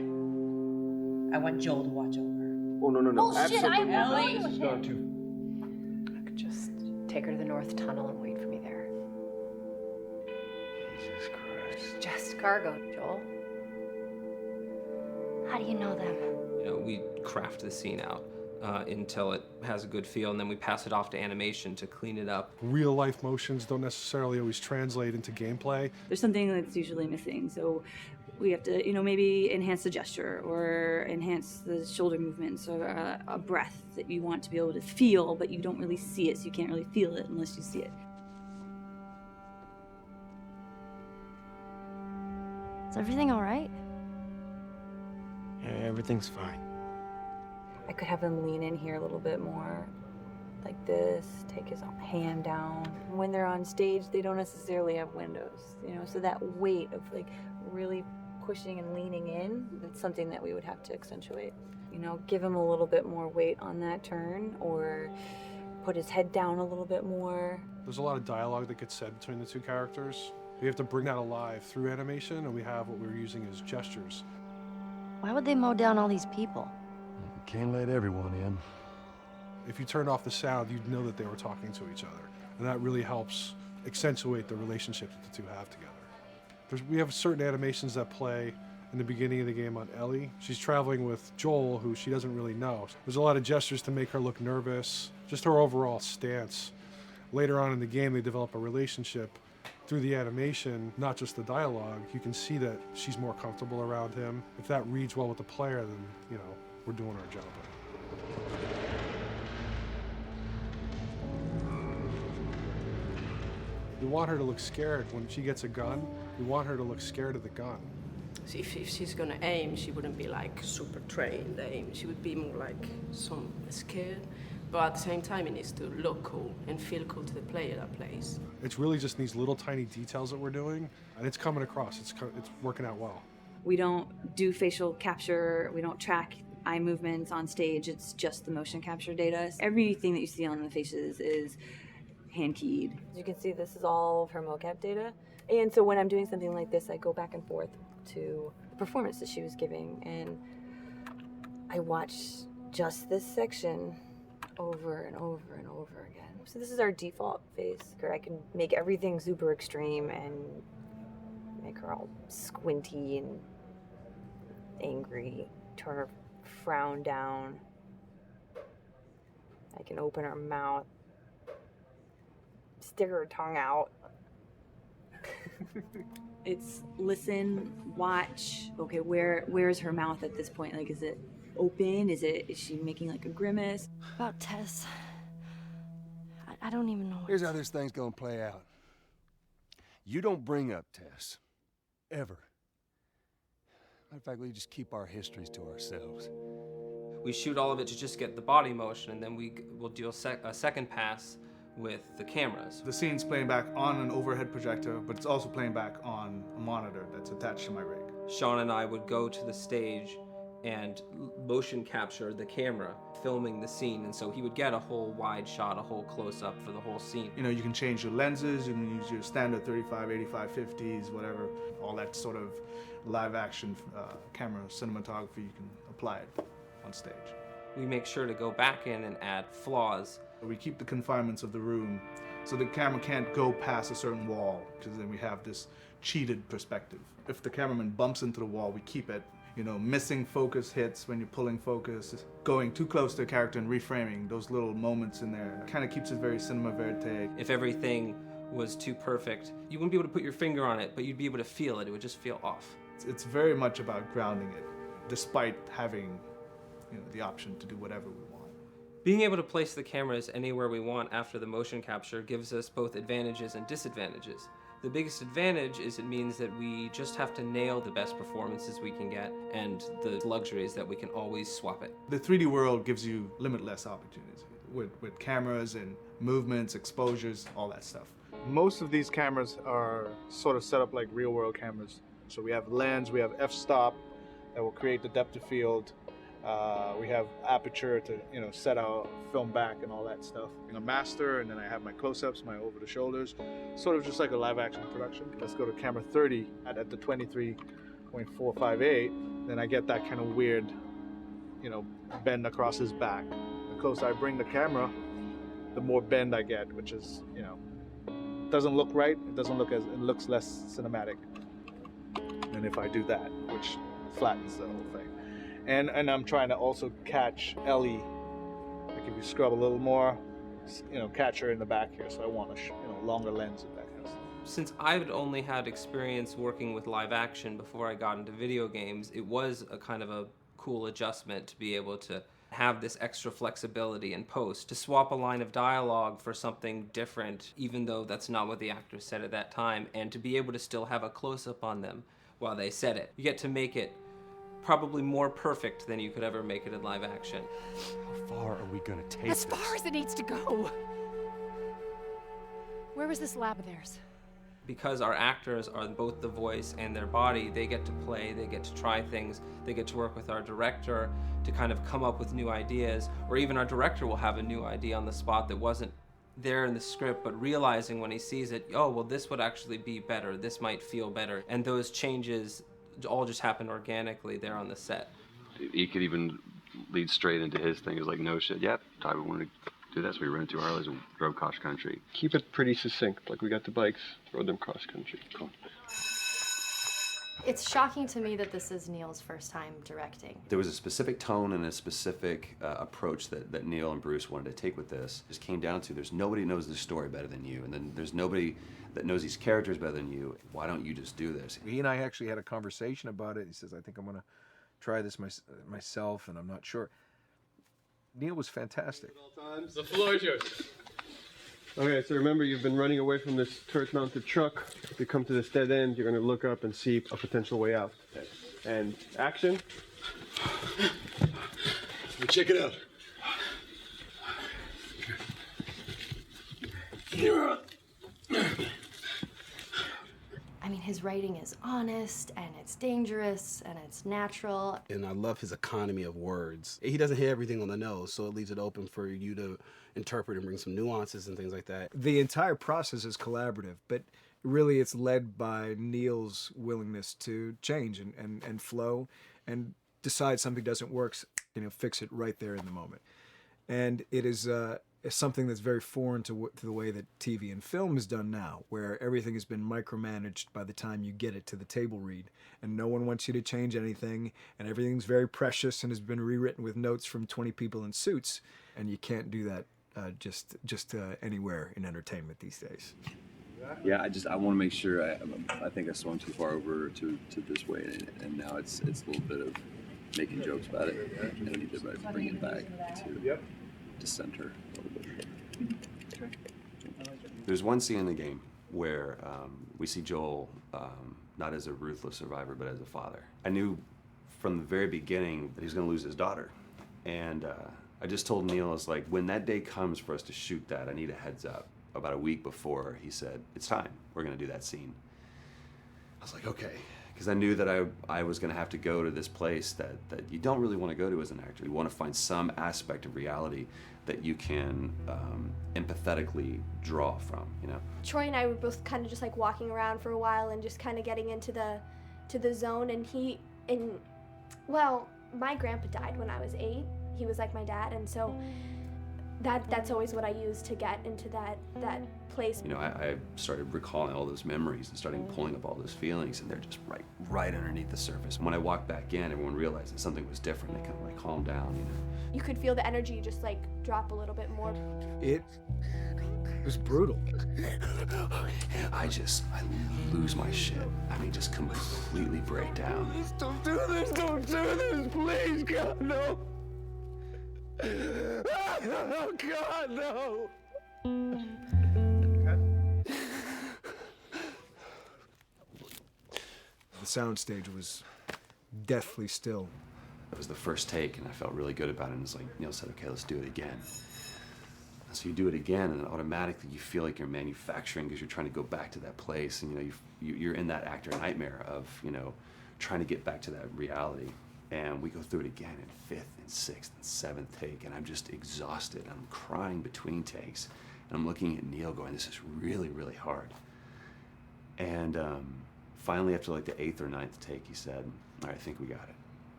S27: I want Joel to watch over her. Oh, no.
S19: Bullshit, I'm
S27: Ellie.
S19: not going with him.
S14: I could just take her to the North Tunnel and wait for me there.
S4: Jesus Christ.
S14: Just cargo, Joel.
S19: How do you know them?
S23: You know, we craft the scene out until it has a good feel, and then we pass it off to animation to clean it up.
S28: Real life motions don't necessarily always translate into gameplay.
S29: There's something that's usually missing, so we have to, maybe enhance the gesture or enhance the shoulder movements or a breath that you want to be able to feel, but you don't really see it, so you can't really feel it unless you see it.
S19: Is everything all right?
S1: Everything's fine.
S29: I could have him lean in here a little bit more, like this, take his hand down. When they're on stage, they don't necessarily have windows, you know, so that weight of like really pushing and leaning in, that's something that we would have to accentuate. You know, give him a little bit more weight on that turn, or put his head down a little bit more.
S28: There's a lot of dialogue that gets said between the two characters. We have to bring that alive through animation, and we have what we're using as gestures.
S19: Why would they mow down all these people?
S15: Can't let everyone in.
S28: If you turned off the sound, you'd know that they were talking to each other. And that really helps accentuate the relationship that the two have together. We have certain animations that play in the beginning of the game on Ellie. She's traveling with Joel, who she doesn't really know. There's a lot of gestures to make her look nervous, just her overall stance. Later on in the game, they develop a relationship through the animation, not just the dialogue. You can see that she's more comfortable around him. If that reads well with the player, then, you know, we're doing our job. We want her to look scared when she gets a gun. We want her to look scared of the gun.
S3: So if she's gonna aim, she wouldn't be like super trained aim. She would be more like some scared. But at the same time, it needs to look cool and feel cool to the player that plays.
S28: It's really just these little tiny details that we're doing, and it's coming across. It's working out well.
S29: We don't do facial capture, we don't track eye movements on stage, it's just the motion capture data. Everything that you see on the faces is hand keyed. As you can see, this is all of her mocap data. And so when I'm doing something like this, I go back and forth to the performance that she was giving, and I watch just this section over and over and over again. So this is our default face. I can make everything super extreme and make her all squinty and angry, turn her frown down. I can open her mouth, stick her tongue out. It's listen, watch. Okay, where's her mouth at this point? Like, is it open? Is she making like a grimace?
S19: About Tess. I don't even know.
S15: Here's how this thing's gonna play out. You don't bring up Tess. Ever. Matter of fact, we just keep our histories to ourselves.
S23: We shoot all of it to just get the body motion, and then we'll do a second pass with the cameras.
S24: The scene's playing back on an overhead projector, but it's also playing back on a monitor that's attached to my rig.
S23: Sean and I would go to the stage and motion capture the camera filming the scene, and so he would get a whole wide shot, a whole close-up for the whole scene.
S24: You know, you can change your lenses, you can use your standard 35, 85, 50s, whatever, all that sort of live action camera cinematography, you can apply it on stage.
S23: We make sure to go back in and add flaws.
S24: We keep the confinements of the room so the camera can't go past a certain wall, because then we have this cheated perspective. If the cameraman bumps into the wall, we keep it. You know, missing focus hits when you're pulling focus, going too close to a character and reframing, those little moments in there kind of keeps it very cinema verite.
S23: If everything was too perfect, you wouldn't be able to put your finger on it, but you'd be able to feel it. It would just feel off.
S24: It's very much about grounding it, despite having, you know, the option to do whatever we want.
S23: Being able to place the cameras anywhere we want after the motion capture gives us both advantages and disadvantages. The biggest advantage is it means that we just have to nail the best performances we can get, and the luxury is that we can always swap it.
S24: The 3D world gives you limitless opportunities with cameras and movements, exposures, all that stuff. Most of these cameras are sort of set up like real world cameras. So we have lens, we have f-stop that will create the depth of field. We have aperture to, you know, set our film back and all that stuff. A master, and then I have my close-ups, my over-the-shoulders, sort of just like a live-action production. Let's go to camera 30 at the 23.458. Then I get that kind of weird, you know, bend across his back. The closer I bring the camera, the more bend I get, which is, you know, doesn't look right. It doesn't look as, it looks less cinematic than if I do that, which flattens the whole thing. And I'm trying to also catch Ellie. Like if you scrub a little more, you know, catch her in the back here. So I want a longer lens of that kind of stuff.
S23: Since I've only had experience working with live action before I got into video games, it was a kind of a cool adjustment to be able to have this extra flexibility in post, to swap a line of dialogue for something different, even though that's not what the actor said at that time, and to be able to still have a close-up on them while they said it. You get to make it probably more perfect than you could ever make it in live action.
S4: How far are we gonna take
S1: As far as it needs to go. Where was this lab of theirs?
S23: Because our actors are both the voice and their body, they get to play, they get to try things, they get to work with our director to kind of come up with new ideas, or even our director will have a new idea on the spot that wasn't there in the script, but realizing when he sees it, oh, well, this would actually be better, this might feel better. And those changes all just happen organically there on the set.
S15: He could even lead straight into his thing. It's like, no shit, yep, Tyler wanted to do that, so we rented 2 Harleys and drove cross country.
S2: Keep it pretty succinct, like we got the bikes, rode them cross country.
S15: Cool.
S11: It's shocking to me that this is Neil's first time directing.
S13: There was a specific tone and a specific approach that Neil and Bruce wanted to take with this. It just came down to there's nobody knows this story better than you, and then there's nobody that knows these characters better than you. Why don't you just do this?
S6: He and I actually had a conversation about it. He says, I think I'm going to try this myself, and I'm not sure. Neil was fantastic.
S2: The floor is yours. Okay, so remember, you've been running away from this turret-mounted truck. If you come to this dead end, you're going to look up and see a potential way out. And action.
S15: Check it out.
S11: I mean, his writing is honest, and it's dangerous, and it's natural.
S5: And I love his economy of words. He doesn't hit everything on the nose, so it leaves it open for you to interpret and bring some nuances and things like that.
S6: The entire process is collaborative, but really it's led by Neil's willingness to change and flow and decide something doesn't work, fix it right there in the moment. And it is something that's very foreign to the way that TV and film is done now, where everything has been micromanaged by the time you get it to the table read, and no one wants you to change anything, and everything's very precious and has been rewritten with notes from 20 people in suits, and you can't do that just anywhere in entertainment these days.
S7: Yeah, I want to make sure. I think I swung too far over to this way, and now it's a little bit of making jokes about it, and I need to bring it back to center a little bit.
S13: There's one scene in the game where we see Joel not as a ruthless survivor, but as a father. I knew from the very beginning that he was going to lose his daughter, and I just told Neil, I was like, when that day comes for us to shoot that, I need a heads up. About a week before, he said, it's time, we're going to do that scene. I was like, okay, because I knew that I was going to have to go to this place that you don't really want to go to as an actor. You want to find some aspect of reality that you can empathetically draw from,
S8: Troy and I were both kind of just like walking around for a while and just kind of getting into the zone, and well, my grandpa died when I was 8. He was like my dad, and so that's always what I use to get into that place.
S13: I started recalling all those memories and starting pulling up all those feelings, and they're just right underneath the surface. When I walked back in, everyone realized that something was different. They kind of calmed down,
S8: You could feel the energy just like drop a little bit more.
S6: It was brutal.
S13: I lose my shit. I mean, just completely break down.
S15: Don't do this, please, God, no. Oh, God, no!
S6: The soundstage was deathly still.
S13: It was the first take, and I felt really good about it. And it's like Neil said, okay, let's do it again. And so you do it again, and automatically you feel like you're manufacturing because you're trying to go back to that place, and you're in that actor nightmare of trying to get back to that reality. And we go through it again in 5th and 6th and 7th take, and I'm just exhausted. I'm crying between takes, and I'm looking at Neil going, this is really, really hard. And finally, after like the 8th or 9th take, he said, all right, I think we got it.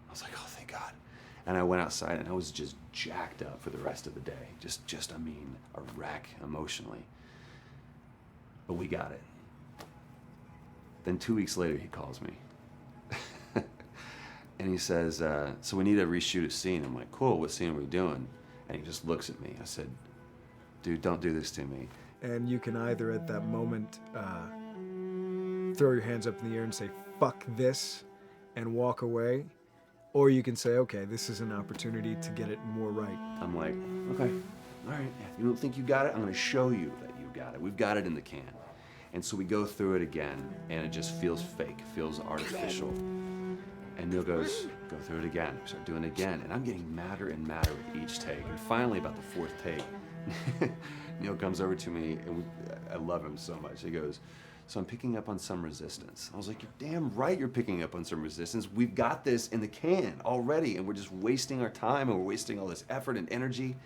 S13: I was like, oh, thank God. And I went outside, and I was just jacked up for the rest of the day. Just a wreck emotionally. But we got it. Then 2 weeks later, he calls me. And he says, so we need to reshoot a scene. I'm like, cool, what scene are we doing? And he just looks at me. I said, dude, don't do this to me.
S6: And you can either at that moment throw your hands up in the air and say, fuck this, and walk away. Or you can say, okay, this is an opportunity to get it more right.
S13: I'm like, okay, all right. Yeah, you don't think you got it? I'm going to show you that you got it. We've got it in the can. And so we go through it again, and it just feels fake, feels artificial. And Neil goes, Go through it again. We start doing it again. And I'm getting madder and madder with each take. And finally, about the fourth take, Neil comes over to me, and I love him so much. He goes, so I'm picking up on some resistance. I was like, you're damn right you're picking up on some resistance. We've got this in the can already, and we're just wasting our time, and we're wasting all this effort and energy.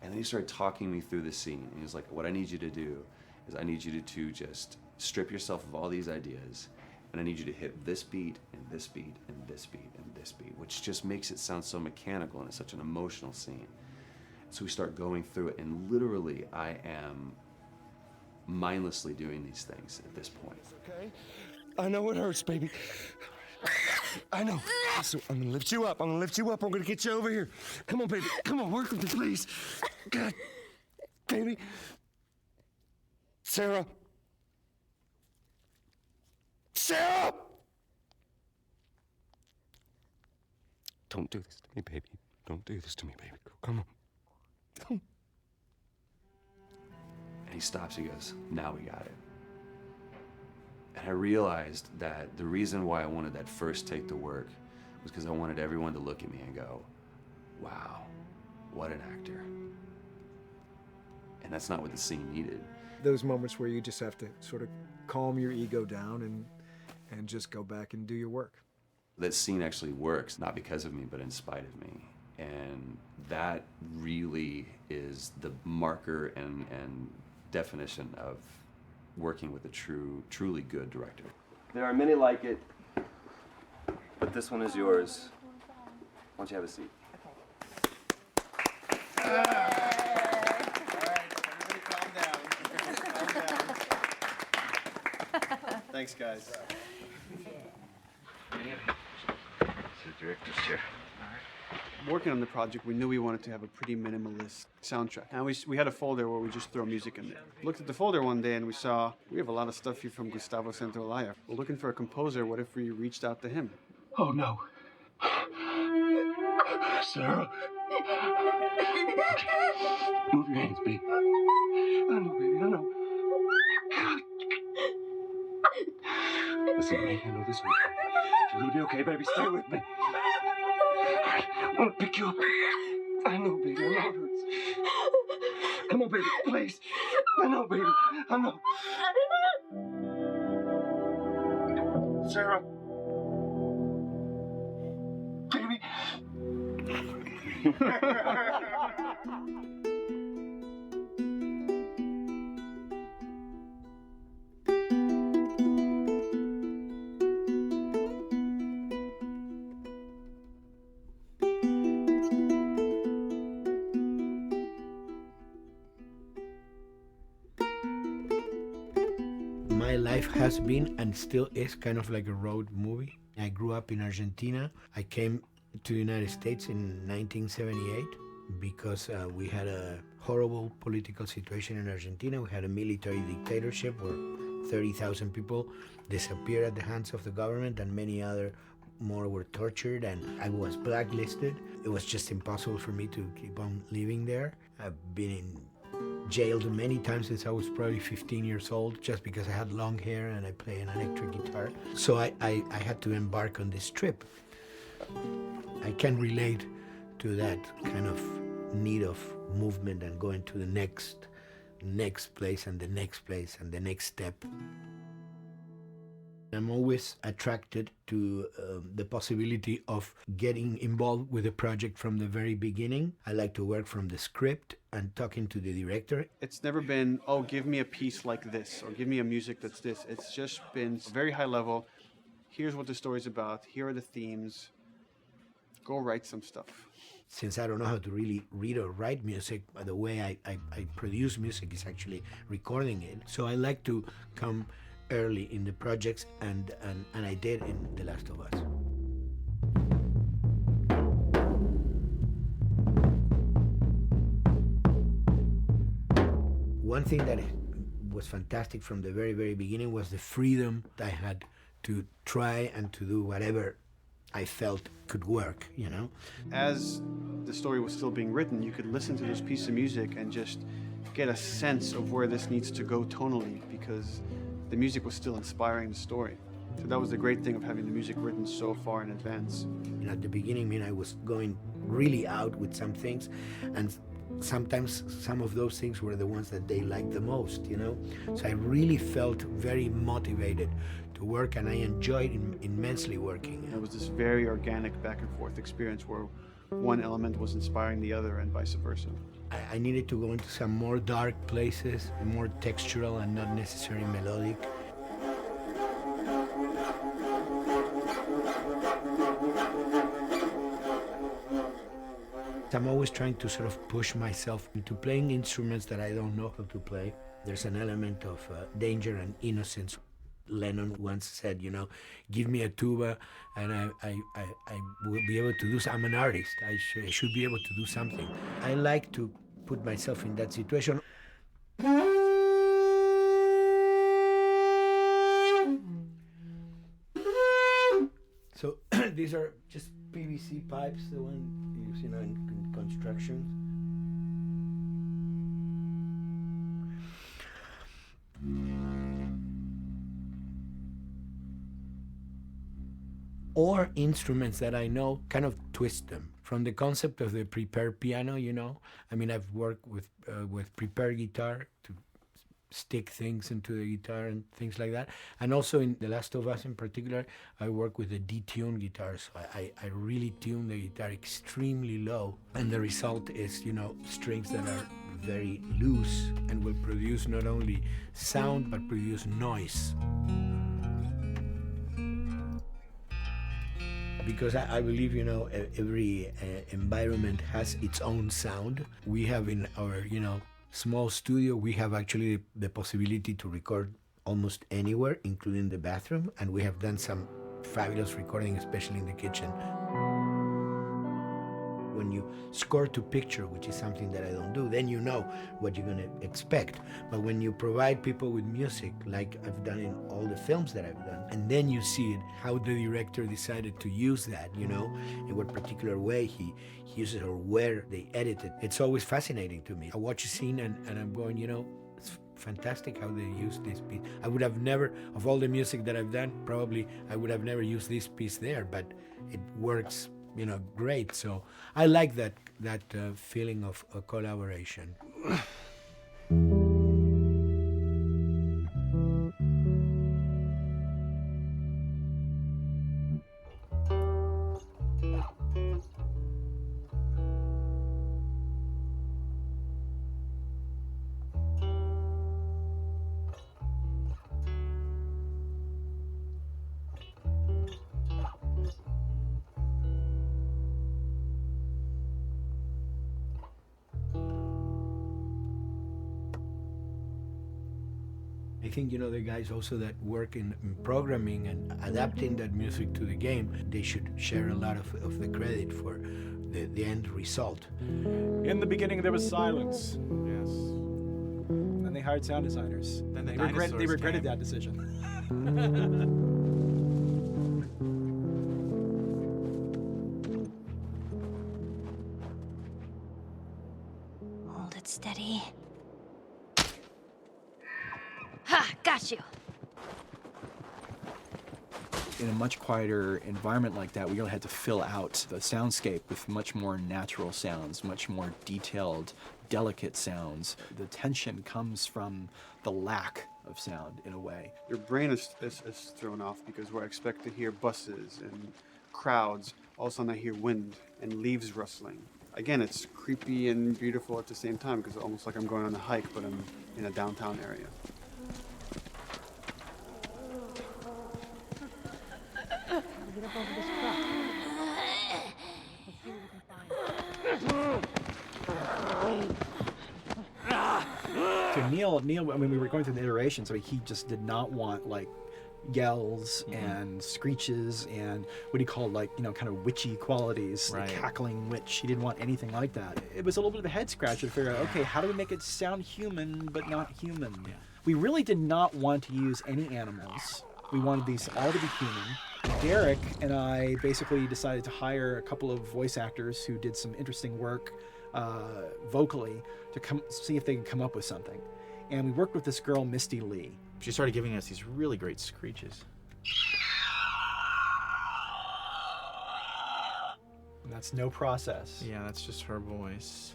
S13: And then he started talking me through the scene. And he was like, what I need you to do is I need you to just strip yourself of all these ideas, and I need you to hit this beat, and this beat, and this beat, and this beat, which just makes it sound so mechanical, and it's such an emotional scene. So we start going through it, and literally I am mindlessly doing these things at this point.
S15: Okay? I know it hurts, baby. I know. So I'm gonna lift you up. I'm gonna lift you up. I'm gonna get you over here. Come on, baby. Come on, work with me, please. God, baby. Sarah. Sarah! Don't do this to me, baby. Don't do this to me, baby. Come on.
S13: And he stops, he goes, now we got it. And I realized that the reason why I wanted that first take to work was because I wanted everyone to look at me and go, wow, what an actor. And that's not what the scene needed.
S6: Those moments where you just have to sort of calm your ego down and just go back and do your work.
S13: That scene actually works, not because of me, but in spite of me. And that really is the marker and definition of working with a truly good director. There are many like it, but this one is yours. Why don't you have a seat?
S2: Thanks, guys.
S13: It's the director's chair.
S2: Working on the project, we knew we wanted to have a pretty minimalist soundtrack. And we had a folder where we just throw music in there. Looked at the folder one day and we saw, we have a lot of stuff here from Gustavo Santaolalla. We're looking for a composer. What if we reached out to him?
S15: Oh, no. Sarah. Move your hands, baby. I know, baby, I know. Listen to me, I know this one. You're gonna be okay, baby. Stay with me. I want to pick you up. I know, baby. I know it hurts. Come on, baby. Please. I know, baby. I know. Sarah. Baby.
S9: My life has been and still is kind of like a road movie. I grew up in Argentina. I came to the United States in 1978 because we had a horrible political situation in Argentina. We had a military dictatorship where 30,000 people disappeared at the hands of the government and many other more were tortured, and I was blacklisted. It was just impossible for me to keep on living there. I've been jailed many times since I was probably 15 years old just because I had long hair and I play an electric guitar. So I had to embark on this trip. I can relate to that kind of need of movement and going to the next place and the next place and the next step. I'm always attracted to the possibility of getting involved with a project from the very beginning. I like to work from the script and talking to the director.
S2: It's never been, oh, give me a piece like this or give me a music that's this. It's just been very high level. Here's what the story's about. Here are the themes. Go write some stuff.
S9: Since I don't know how to really read or write music, the way I produce music is actually recording it. So I like to come early in the projects, and I did in The Last of Us. One thing that was fantastic from the very, very beginning was the freedom I had to try and to do whatever I felt could work, you know?
S2: As the story was still being written, you could listen to this piece of music and just get a sense of where this needs to go tonally, because the music was still inspiring the story. So that was the great thing of having the music written so far in advance.
S9: And at the beginning, I mean, I was going really out with some things, and sometimes some of those things were the ones that they liked the most, you know? So I really felt very motivated to work, and I enjoyed immensely working.
S2: It was this very organic back and forth experience where one element was inspiring the other and vice versa.
S9: I needed to go into some more dark places, more textural and not necessarily melodic. I'm always trying to sort of push myself into playing instruments that I don't know how to play. There's an element of danger and innocence. Lennon once said, you know, give me a tuba and I will be able to do I'm an artist. I should be able to do something. I like to put myself in that situation. So these are just PVC pipes, the one you use, you know, in construction. Or instruments that I know, kind of twist them. From the concept of the prepared piano, you know, I mean, I've worked with prepared guitar to stick things into the guitar and things like that. And also in The Last of Us in particular, I work with the detuned guitar. So I really tune the guitar extremely low. And the result is, you know, strings that are very loose and will produce not only sound, but produce noise. Because I believe, you know, every environment has its own sound. We have in our, you know, small studio, we have actually the possibility to record almost anywhere, including the bathroom, and we have done some fabulous recording, especially in the kitchen. When you score to picture, which is something that I don't do, then you know what you're gonna expect. But when you provide people with music, like I've done in all the films that I've done, and then you see it, how the director decided to use that, you know, in what particular way he uses it or where they edit it. It's always fascinating to me. I watch a scene and I'm going, you know, it's fantastic how they use this piece. I would have never, of all the music that I've done, probably I would have never used this piece there, but it works, you know, great. So I like that feeling of collaboration. I think, you know, the guys also that work in programming and adapting that music to the game, they should share a lot of the credit for the end result.
S10: In the beginning, there was silence. Yes. Then they hired sound designers.
S12: Then the
S10: they regretted that decision.
S19: Hold it steady. Ha! Got you!
S24: In a much quieter environment like that, we really had to fill out the soundscape with much more natural sounds, much more detailed, delicate sounds. The tension comes from the lack of sound, in a way.
S2: Your brain is thrown off because where I expect to hear buses and crowds, all of a sudden I hear wind and leaves rustling. Again, it's creepy and beautiful at the same time because it's almost like I'm going on a hike, but I'm in a downtown area.
S1: Get up over this crop. Let's see what we can find.
S24: To Neil, I mean, we were going through the iterations, so he just did not want, like, yells and screeches and what he called, like, you know, kind of witchy qualities,
S12: Right.
S24: like cackling witch. He didn't want anything like that. It was a little bit of a head scratcher to figure out, okay, how do we make it sound human but not human? Yeah. We really did not want to use any animals. We wanted these all to be human. Derek and I basically decided to hire a couple of voice actors who did some interesting work vocally to see if they could come up with something. And we worked with this girl, Misty Lee.
S12: She started giving us these really great screeches. That's no process.
S16: Yeah, that's just her voice.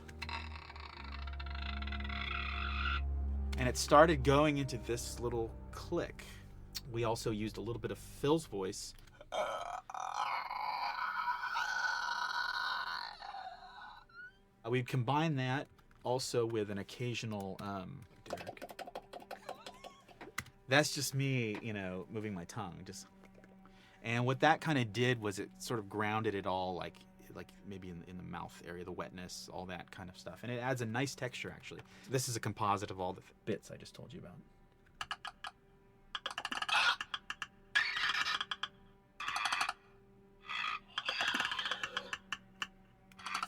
S16: And it started going into this little click. We also used a little bit of Phil's voice. We combined that also with an occasional, Derek. That's just me, you know, moving my tongue. And what that kind of did was it sort of grounded it all, like maybe in the mouth area, the wetness, all that kind of stuff. And it adds a nice texture, actually. This is a composite of all the bits I just told you about.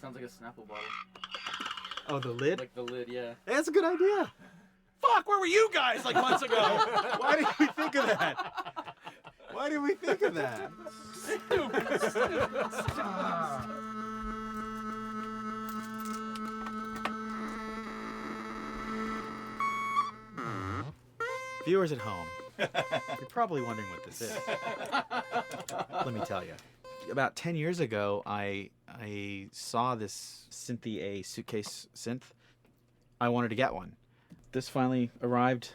S17: Sounds like a Snapple bottle.
S16: Oh, the lid?
S17: Like the lid, yeah.
S16: That's a good idea. Fuck, where were you guys like months ago? Why did we think of that? Why did we think of that? Viewers at home, you're probably wondering what this is. Let me tell you. About 10 years ago, I saw this Synthie A suitcase synth. I wanted to get one. This finally arrived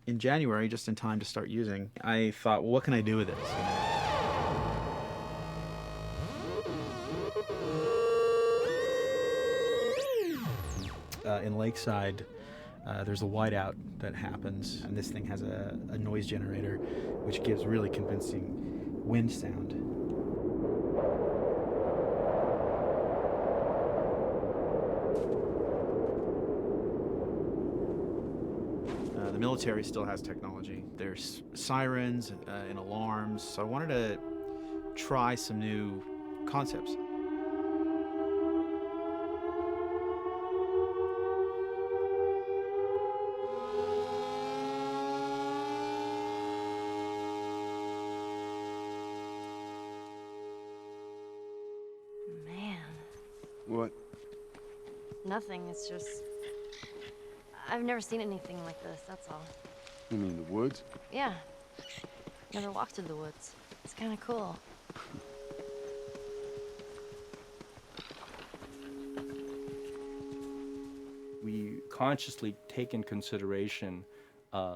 S16: in January, just in time to start using. I thought, well, what can I do with this? In Lakeside, there's a whiteout that happens, and this thing has a noise generator, which gives really convincing wind sound. The military still has technology. There's sirens and alarms, so I wanted to try some new concepts.
S19: Man,
S2: What?
S19: nothing. It's just. I've never seen anything like this, that's all.
S2: You mean the woods?
S19: Yeah. Never walked through the woods. It's kind of cool.
S18: We consciously take in consideration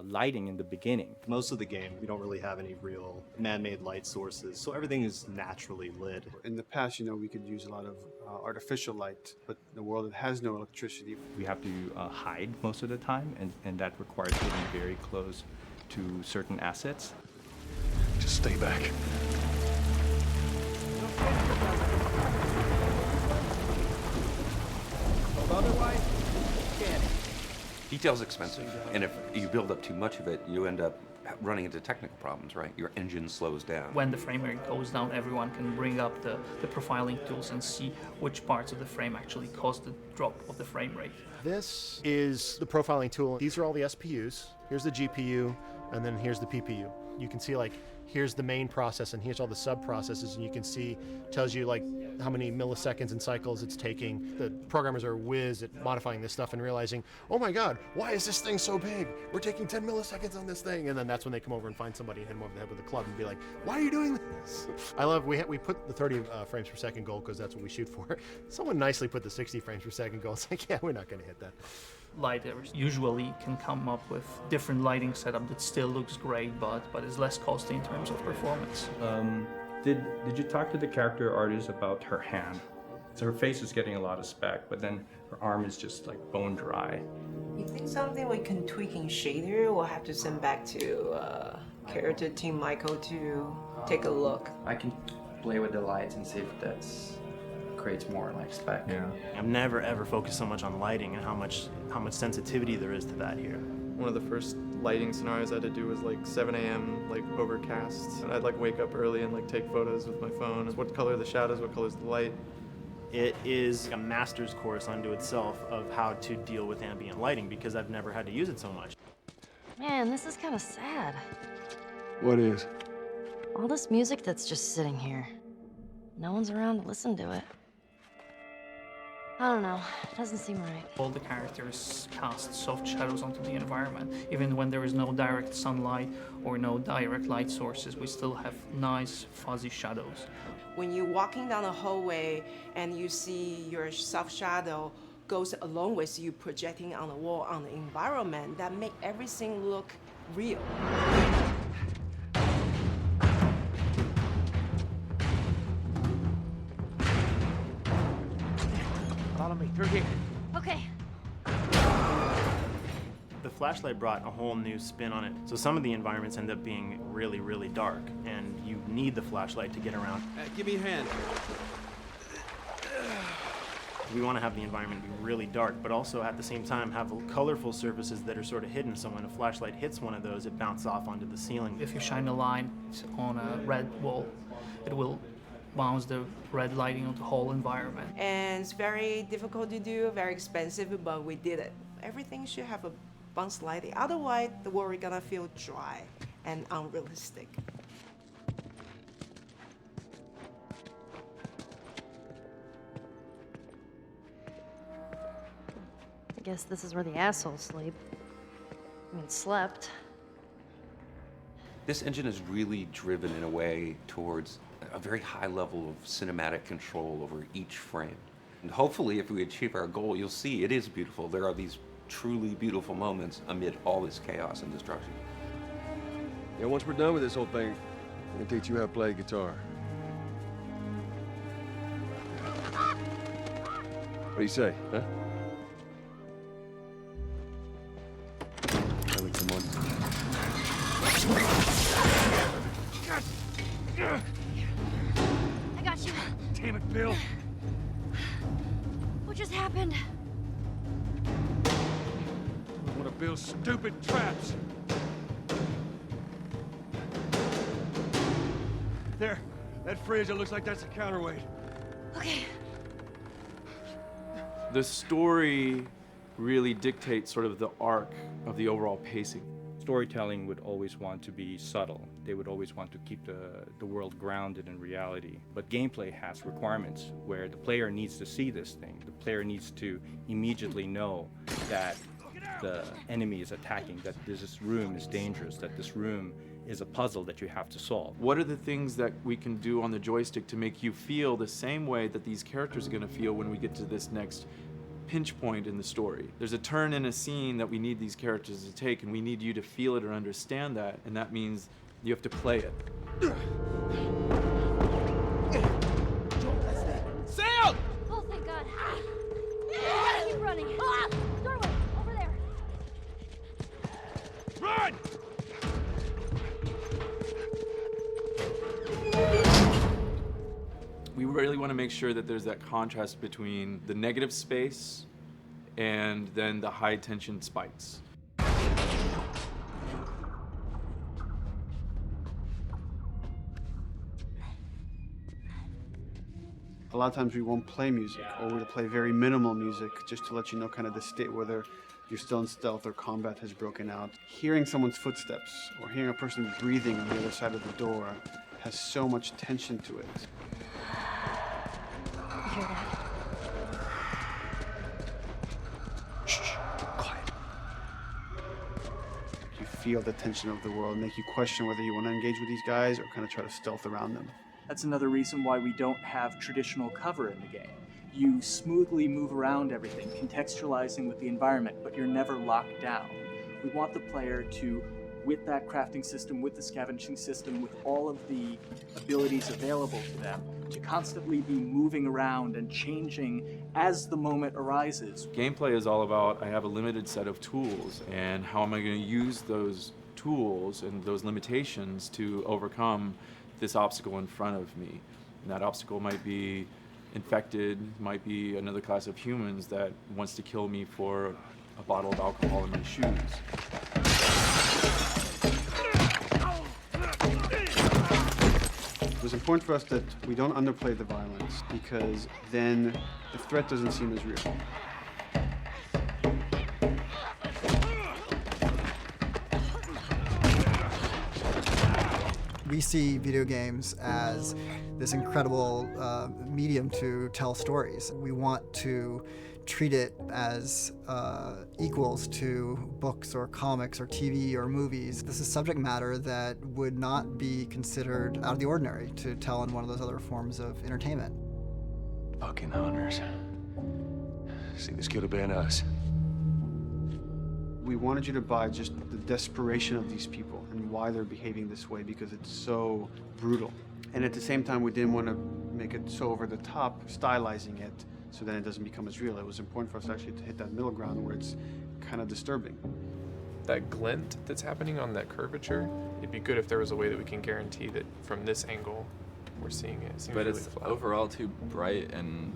S18: lighting in the beginning.
S12: Most of the game, we don't really have any real man-made light sources, so everything is naturally lit.
S2: In the past, you know, we could use a lot of artificial light, but in a world that has no electricity.
S18: We have to hide most of the time, and that requires getting very close to certain assets.
S4: Just stay back.
S17: Otherwise, can't.
S13: Detail's expensive, and if you build up too much of it, you end up running into technical problems, right? Your engine slows down.
S20: When the frame rate goes down, everyone can bring up the profiling tools and see which parts of the frame actually cause the drop of the frame rate.
S21: This is the profiling tool. These are all the SPUs. Here's the GPU, and then here's the PPU. You can see, like, here's the main process, and here's all the sub-processes, and you can see, tells you, like, how many milliseconds and cycles it's taking. The programmers are whiz at modifying this stuff and realizing, oh my God, why is this thing so big? We're taking 10 milliseconds on this thing. And then that's when they come over and find somebody and hit them over the head with a club and be like, why are you doing this? I love, we put the 30 frames per second goal because that's what we shoot for. Someone nicely put the 60 frames per second goal. It's like, yeah, we're not gonna hit that.
S20: Lighters usually can come up with different lighting setup that still looks great, but is less costly in terms of performance.
S18: Did you talk to the character artist about her hand? So her face is getting a lot of spec, but then her arm is just like bone dry.
S22: You think something we can tweak in shader? We'll have to send back to character team Michael to take a look.
S17: I can play with the lights and see if that's creates more like spec.
S18: Yeah.
S12: I've never ever focused so much on lighting and how much sensitivity there is to that here.
S25: One of the first lighting scenarios I had to do was like 7 a.m. like overcast, and I'd like wake up early and like take photos with my phone. What color are the shadows? What color is the light?
S12: It is a master's course unto itself of how to deal with ambient lighting because I've never had to use it so much.
S19: Man, this is kind of sad.
S2: What is?
S19: All this music that's just sitting here. No one's around to listen to it. I don't know. Doesn't seem right.
S20: All the characters cast soft shadows onto the environment. Even when there is no direct sunlight or no direct light sources, we still have nice fuzzy shadows.
S22: When you're walking down the hallway and you see your soft shadow goes along with you projecting on the wall on the environment, that make everything look real.
S10: Follow me through here.
S19: Okay.
S12: The flashlight brought a whole new spin on it. So some of the environments end up being really, really dark, and you need the flashlight to get around.
S2: Give me a hand.
S12: We want to have the environment be really dark, but also at the same time have colorful surfaces that are sort of hidden, so when a flashlight hits one of those, it bounces off onto the ceiling.
S20: If you shine a light on a red wall, it will bounce the red lighting on the whole environment.
S22: And it's very difficult to do, very expensive, but we did it. Everything should have a bounce lighting. Otherwise, the world is gonna feel dry and unrealistic.
S19: I guess this is where the assholes sleep. I mean, slept.
S13: This engine is really driven in a way towards a very high level of cinematic control over each frame. And hopefully, if we achieve our goal, you'll see it is beautiful. There are these truly beautiful moments amid all this chaos and destruction.
S3: Yeah, once we're done with this whole thing, I'm gonna teach you how to play guitar. What do you say, huh? Ellie, come on.
S19: I got you.
S3: Damn it, Bill.
S19: What just happened?
S3: One of Bill's stupid traps. There, that fridge, it looks like that's a counterweight.
S19: Okay.
S5: The story really dictates sort of the arc of the overall pacing.
S18: Storytelling would always want to be subtle. They would always want to keep the world grounded in reality. But gameplay has requirements where the player needs to see this thing. The player needs to immediately know that the enemy is attacking, that this room is dangerous, that this room is a puzzle that you have to solve.
S5: What are the things that we can do on the joystick to make you feel the same way that these characters are going to feel when we get to this next pinch point in the story? There's a turn in a scene that we need these characters to take, and we need you to feel it or understand that, and that means you have to play it.
S19: Sam! Oh, thank God. Keep running. Doorway, over there.
S3: Run!
S5: We really want to make sure that there's that contrast between the negative space and then the high tension spikes.
S2: A lot of times we won't play music, or we'll play very minimal music just to let you know kind of the state, whether you're still in stealth or combat has broken out. Hearing someone's footsteps or hearing a person breathing on the other side of the door has so much tension to it.
S19: You hear that?
S2: Shh, quiet. You feel the tension of the world, make you question whether you want to engage with these guys or kind of try to stealth around them.
S11: That's another reason why we don't have traditional cover in the game. You smoothly move around everything, contextualizing with the environment, but you're never locked down. We want the player to, with that crafting system, with the scavenging system, with all of the abilities available to them, to constantly be moving around and changing as the moment arises.
S5: Gameplay is all about, I have a limited set of tools, and how am I going to use those tools and those limitations to overcome this obstacle in front of me. And that obstacle might be infected, might be another class of humans that wants to kill me for a bottle of alcohol in my shoes.
S2: It was important for us that we don't underplay the violence, because then the threat doesn't seem as real.
S6: We see video games as this incredible medium to tell stories. We want to treat it as equals to books or comics or TV or movies. This is subject matter that would not be considered out of the ordinary to tell in one of those other forms of entertainment.
S4: Fucking hunters. See, this could have been us.
S2: We wanted you to buy just the desperation of these people and why they're behaving this way, because it's so brutal. And at the same time, we didn't want to make it so over the top, stylizing it, so then it doesn't become as real. It was important for us actually to hit that middle ground where it's kind of disturbing.
S7: That glint that's happening on that curvature, it'd be good if there was a way that we can guarantee that from this angle, we're seeing it. It seems
S8: But
S7: really
S8: it's
S7: flat.
S8: overall too bright and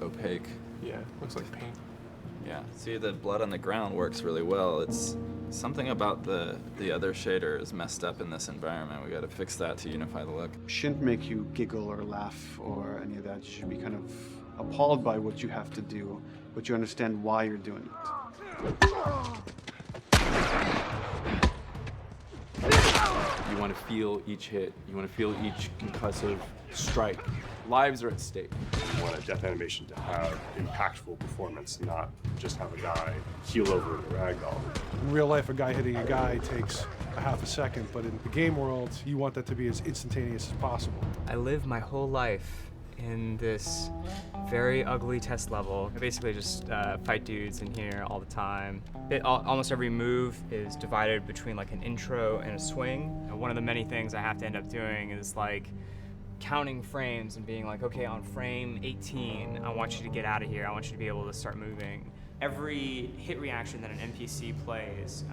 S8: opaque.
S7: Yeah, looks like paint.
S8: Yeah, see, the blood on the ground works really well. It's something about the other shader is messed up in this environment. We got to fix that to unify the look.
S2: Shouldn't make you giggle or laugh or any of that. You should be kind of appalled by what you have to do, but you understand why you're doing it.
S5: You want to feel each hit. You want to feel each concussive strike. Lives are at stake.
S14: You want a death animation to have impactful performance, not just have a guy keel over in a ragdoll.
S23: In real life, a guy hitting a guy takes a half a second, but in the game world, you want that to be as instantaneous as possible.
S26: I lived my whole life in this very ugly test level. I basically just fight dudes in here all the time. Almost every move is divided between like an intro and a swing. One of the many things I have to end up doing is like counting frames and being like, okay, on frame 18, I want you to get out of here. I want you to be able to start moving. Every hit reaction that an NPC plays,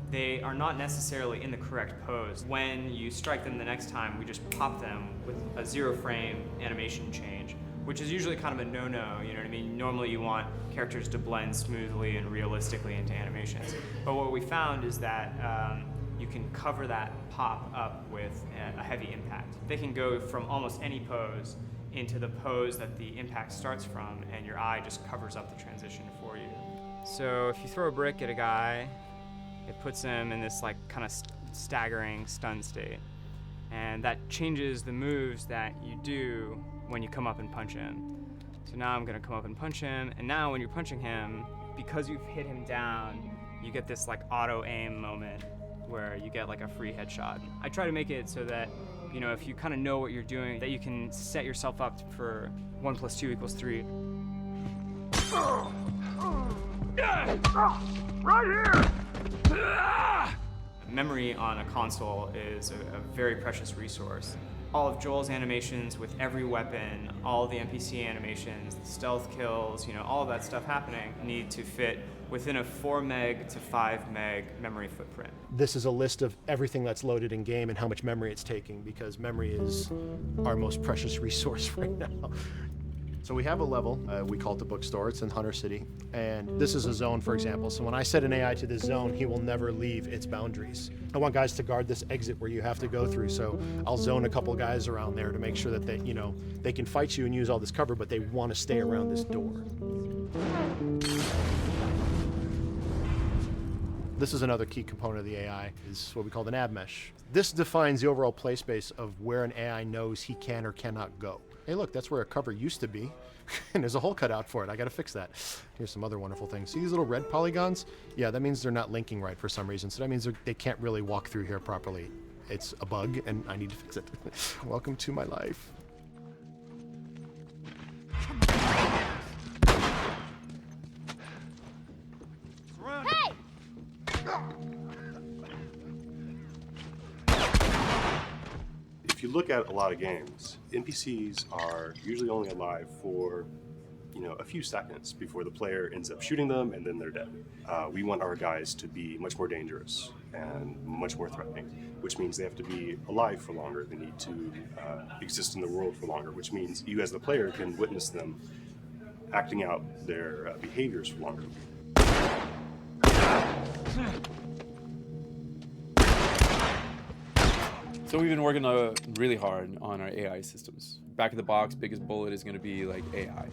S26: they are not necessarily in the correct pose. When you strike them the next time, we just pop them with a 0 frame animation change, which is usually kind of a no-no, you know what I mean? Normally you want characters to blend smoothly and realistically into animations. But what we found is that you can cover that pop up with a heavy impact. They can go from almost any pose into the pose that the impact starts from, and your eye just covers up the transition for you. So if you throw a brick at a guy, it puts him in this like kind of staggering stun state. And that changes the moves that you do when you come up and punch him. So now I'm gonna come up and punch him, and now when you're punching him, because you've hit him down, you get this like auto aim moment where you get like a free headshot. I try to make it so that, you know, if you kind of know what you're doing, that you can set yourself up for 1 + 2 = 3.
S15: Right here!
S26: Memory on a console is a very precious resource. All of Joel's animations with every weapon, all the NPC animations, the stealth kills, you know, all of that stuff happening need to fit within a 4 meg to 5 meg memory footprint.
S21: This is a list of everything that's loaded in game and how much memory it's taking, because memory is our most precious resource right now. So we have a level, we call it the bookstore, it's in Hunter City, and this is a zone, for example. So when I set an AI to this zone, he will never leave its boundaries. I want guys to guard this exit where you have to go through, so I'll zone a couple guys around there to make sure that they, you know, they can fight you and use all this cover, but they want to stay around this door. This is another key component of the AI, is what we call the nav mesh. This defines the overall play space of where an AI knows he can or cannot go. Hey look, that's where a cover used to be, and there's a hole cut out for it. I gotta fix that. Here's some other wonderful things. See these little red polygons? Yeah, that means they're not linking right for some reason, so that means they can't really walk through here properly. It's a bug, and I need to fix it. Welcome to my life.
S19: Hey!
S14: If you look at a lot of games, NPCs are usually only alive for, you know, a few seconds before the player ends up shooting them and then they're dead. We want our guys to be much more dangerous and much more threatening, which means they have to be alive for longer. They need to exist in the world for longer, which means you as the player can witness them acting out their behaviors for longer.
S5: So we've been working really hard on our AI systems. Back of the box, biggest bullet is going to be like AI.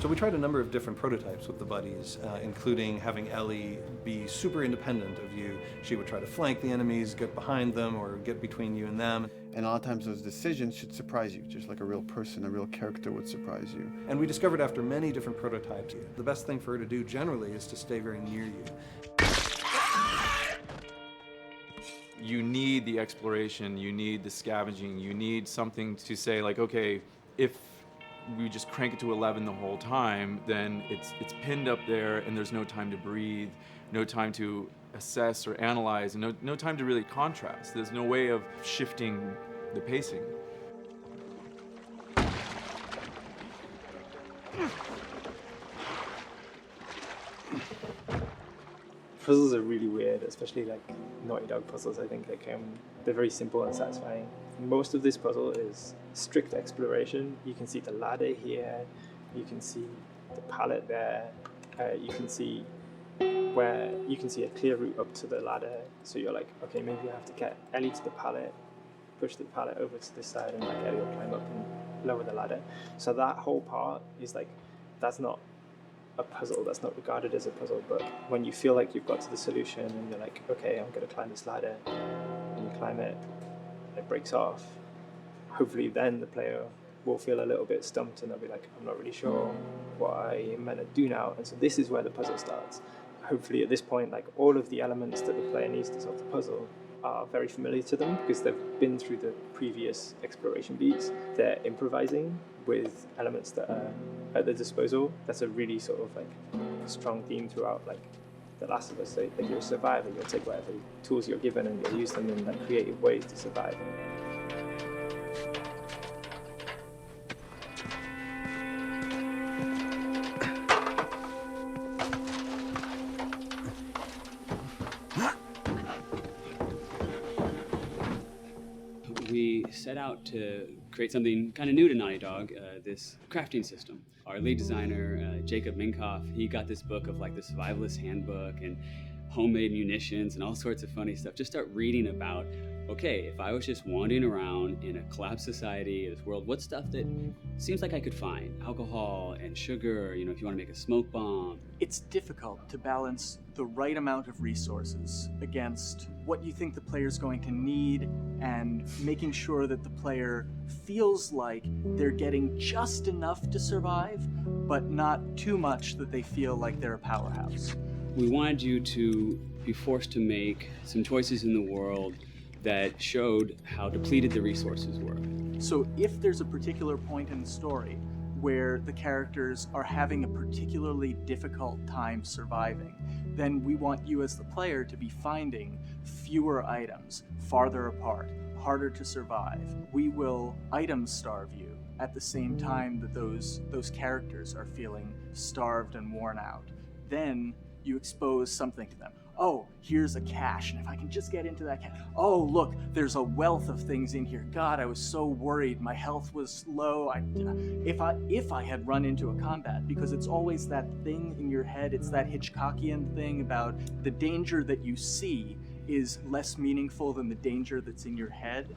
S1: So we tried a number of different prototypes with the buddies, including having Ellie be super independent of you. She would try to flank the enemies, get behind them, or get between you and them.
S2: And a lot of times those decisions should surprise you, just like a real person, a real character would surprise you.
S1: And we discovered after many different prototypes, the best thing for her to do generally is to stay very near you.
S5: You need the exploration, you need the scavenging, you need something to say like, okay, if we just crank it to 11 the whole time, then it's pinned up there and there's no time to breathe, no time to assess or analyze, and no time to really contrast. There's no way of shifting the pacing.
S9: Puzzles are really weird, especially like Naughty Dog puzzles. I think they're very simple and satisfying. Most of this puzzle is strict exploration. You can see the ladder here, you can see the pallet there, you can see a clear route up to the ladder. So you're like, okay, maybe you have to get Ellie to the pallet, push the pallet over to this side, and like Ellie will climb up and lower the ladder. So that whole part is like, that's not a puzzle, that's not regarded as a puzzle, but when you feel like you've got to the solution and you're like, okay, I'm going to climb this ladder, and you climb it, and it breaks off, hopefully then the player will feel a little bit stumped and they'll be like, I'm not really sure what I am meant to do now, and so this is where the puzzle starts. Hopefully at this point, like all of the elements that the player needs to solve the puzzle are very familiar to them because they've been through the previous exploration beats. They're improvising with elements that are at their disposal. That's a really sort of like strong theme throughout like The Last of Us. Like you're a survivor, you'll take whatever tools you're given and you'll use them in like creative ways to survive.
S16: We set out to create something kind of new to Naughty Dog, this crafting system. Our lead designer, Jacob Minkoff, he got this book of like the survivalist handbook and homemade munitions and all sorts of funny stuff. Just start reading about, okay, if I was just wandering around in a collapsed society, this world, what stuff that seems like I could find? Alcohol and sugar, if you want to make a smoke bomb.
S11: It's difficult to balance the right amount of resources against what you think the player's going to need and making sure that the player feels like they're getting just enough to survive, but not too much that they feel like they're a powerhouse.
S16: We wanted you to be forced to make some choices in the world that showed how depleted the resources were.
S11: So if there's a particular point in the story where the characters are having a particularly difficult time surviving, then we want you as the player to be finding fewer items, farther apart, harder to survive. We will item starve you at the same time that those characters are feeling starved and worn out. Then you expose something to them. Oh, here's a cache, and if I can just get into that cache. Oh, look, there's a wealth of things in here. God, I was so worried. My health was low. If I had run into a combat, because it's always that thing in your head, it's that Hitchcockian thing about the danger that you see is less meaningful than the danger that's in your head.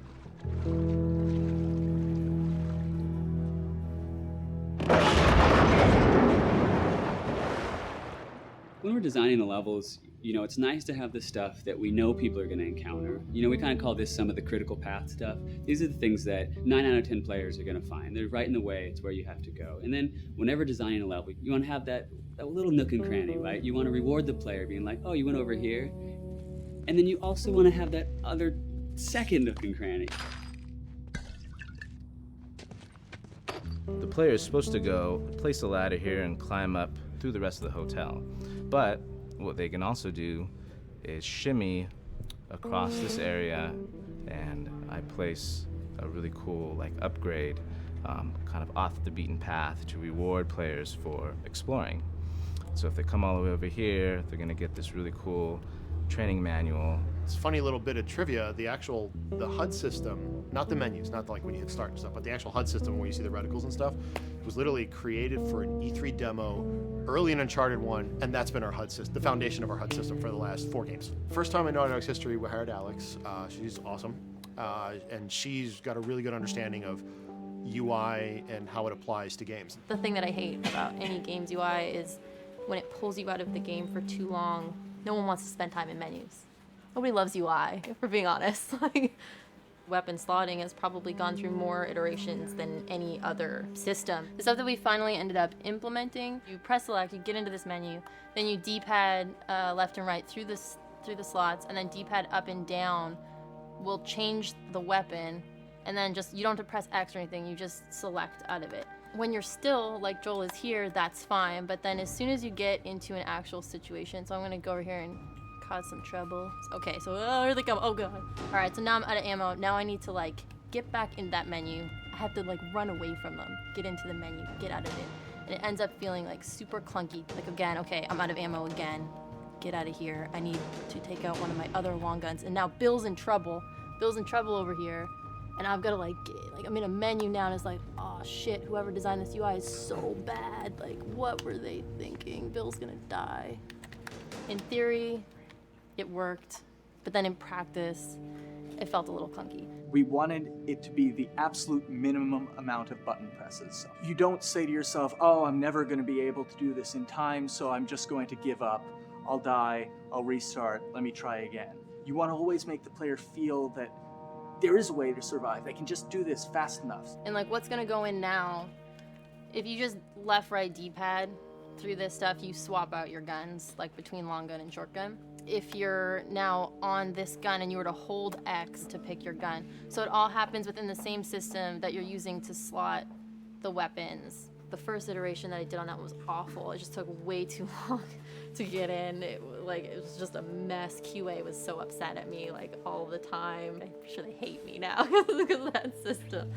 S16: When we're designing the levels, it's nice to have the stuff that we know people are going to encounter. We kind of call this some of the critical path stuff. These are the things that 9 out of 10 players are going to find. They're right in the way. It's where you have to go. And then whenever designing a level, you want to have that little nook and cranny, right? You want to reward the player being like, oh, you went over here. And then you also want to have that other second nook and cranny.
S17: The player is supposed to go place a ladder here and climb up through the rest of the hotel. But what they can also do is shimmy across this area, and I place a really cool upgrade kind of off the beaten path to reward players for exploring. So if they come all the way over here, they're gonna get this really cool training manual.
S21: It's a funny little bit of trivia. The HUD system, not the menus, not like when you hit start and stuff, but the actual HUD system where you see the reticles and stuff, was literally created for an E3 demo early in Uncharted 1, and that's been our HUD system, the foundation of our HUD system for the last 4 games. First time in Naughty Dog's history, we hired Alex. She's awesome, and she's got a really good understanding of UI and how it applies to games.
S10: The thing that I hate about any game's UI is when it pulls you out of the game for too long. No one wants to spend time in menus. Nobody loves UI, if we're being honest. Like, weapon slotting has probably gone through more iterations than any other system. The stuff that we finally ended up implementing, you press select, you get into this menu, then you D-pad left and right through the slots, and then D-pad up and down will change the weapon, and then just, you don't have to press X or anything, you just select out of it. When you're still, like Joel is here, that's fine, but then as soon as you get into an actual situation, so I'm gonna go over here and cause some trouble. Okay, so here they come, oh god. All right, so now I'm out of ammo. Now I need to like get back in that menu. I have to like run away from them, get into the menu, get out of it. And it ends up feeling like super clunky. Like again, okay, I'm out of ammo again. Get out of here. I need to take out one of my other long guns. And now Bill's in trouble. Bill's in trouble over here. And I've got to like I'm in a menu now and it's like, oh shit, whoever designed this UI is so bad. Like, what were they thinking? Bill's gonna die. In theory, it worked, but then in practice, it felt a little clunky.
S11: We wanted it to be the absolute minimum amount of button presses. You don't say to yourself, oh, I'm never going to be able to do this in time, so I'm just going to give up. I'll die, I'll restart, let me try again. You want to always make the player feel that there is a way to survive. They can just do this fast enough.
S10: And like what's gonna go in now, if you just left, right, D-pad through this stuff, you swap out your guns, like between long gun and short gun. If you're now on this gun and you were to hold X to pick your gun. So it all happens within the same system that you're using to slot the weapons. The first iteration that I did on that was awful. It just took way too long to get in. It was just a mess. QA was so upset at me like all the time. I'm sure they hate me now because of that system.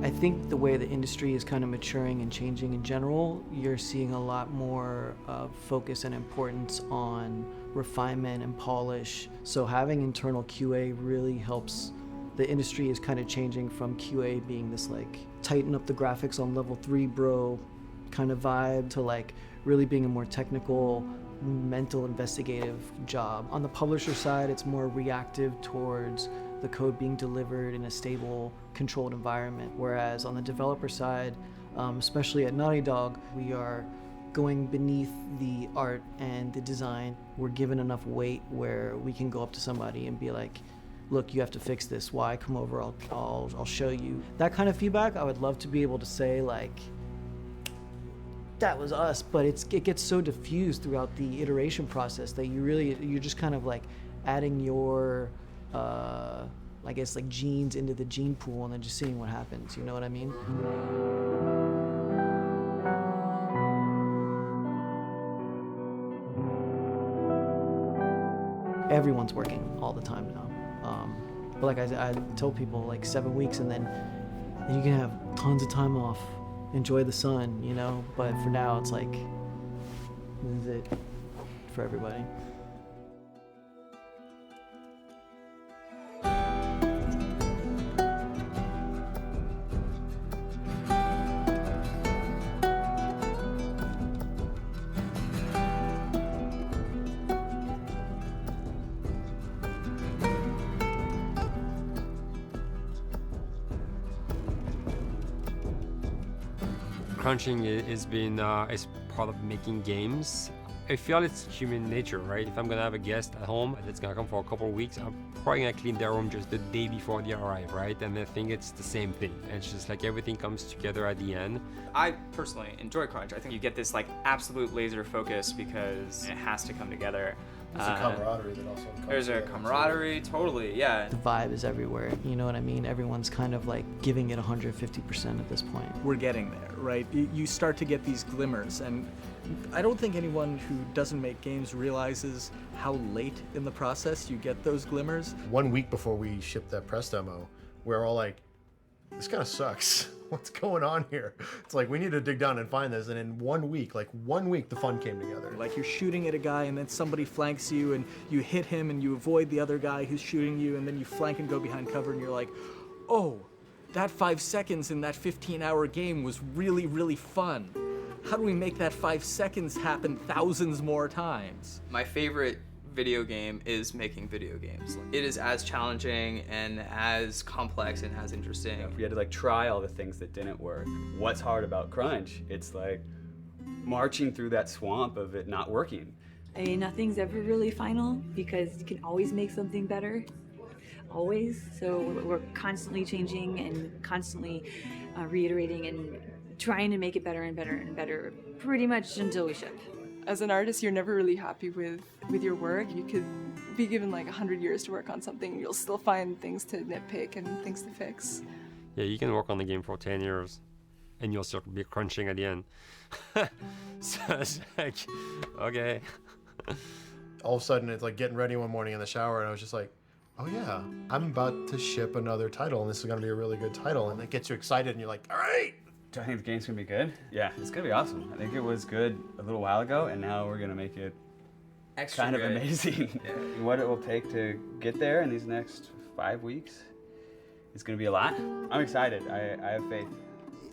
S12: I think the way the industry is kind of maturing and changing in general, you're seeing a lot more focus and importance on refinement and polish. So having internal QA really helps. The industry is kind of changing from QA being this like tighten up the graphics on level 3 bro kind of vibe to like really being a more technical, mental investigative job. On the publisher side, it's more reactive towards the code being delivered in a stable, controlled environment. Whereas on the developer side, especially at Naughty Dog, we are going beneath the art and the design. We're given enough weight where we can go up to somebody and be like, look, you have to fix this. Why? Come over, I'll show you. That kind of feedback, I would love to be able to say like, that was us, but it gets so diffused throughout the iteration process that you're just kind of like adding your I guess like genes into the gene pool and then just seeing what happens, you know what I mean? Everyone's working all the time now. But like I tell people, like 7 weeks and then you can have tons of time off, enjoy the sun, you know? But for now, it's like, this is it for everybody.
S20: Crunching has been is part of making games. I feel it's human nature, right? If I'm gonna have a guest at home that's gonna come for a couple of weeks, I'm probably gonna clean their room just the day before they arrive, right? And I think it's the same thing. It's just like everything comes together at the end.
S26: I personally enjoy Crunch. I think you get this like absolute laser focus because it has to come together.
S21: There's a camaraderie that also comes
S26: There's a camaraderie, totally, yeah.
S12: The vibe is everywhere, you know what I mean? Everyone's kind of like giving it 150% at this point.
S11: We're getting there, right? You start to get these glimmers, and I don't think anyone who doesn't make games realizes how late in the process you get those glimmers.
S21: 1 week before we shipped that press demo, we're all like, this kind of sucks. What's going on here? It's like, we need to dig down and find this. And in 1 week, the fun came together.
S3: Like you're shooting at a guy and then somebody flanks you and you hit him and you avoid the other guy who's shooting you and then you flank and go behind cover and you're like, oh, that 5 seconds in that 15-hour game was really, really fun. How do we make that 5 seconds happen thousands more times?
S13: My favorite video game is making video games. It is as challenging and as complex and as interesting.
S16: We had to like try all the things that didn't work. What's hard about Crunch? It's like marching through that swamp of it not working.
S18: I mean, nothing's ever really final because you can always make something better, always. So we're constantly changing and constantly reiterating and trying to make it better and better and better, pretty much until we ship.
S22: As an artist, you're never really happy with your work. You could be given like 100 years to work on something, you'll still find things to nitpick and things to fix.
S20: Yeah, you can work on the game for 10 years and you'll still be crunching at the end. So it's like, okay.
S21: All of a sudden, it's like getting ready one morning in the shower, and I was just like, oh yeah, I'm about to ship another title, and this is gonna be a really good title, and it gets you excited, and you're like, all right.
S16: Do I think the game's gonna be good? Yeah, it's gonna be awesome. I think it was good a little while ago, and now we're gonna make it
S13: Extra
S16: kind of
S13: good.
S16: amazing.
S13: Yeah.
S16: What it will take to get there in these next 5 weeks, it's gonna be a lot. I'm excited. I have faith.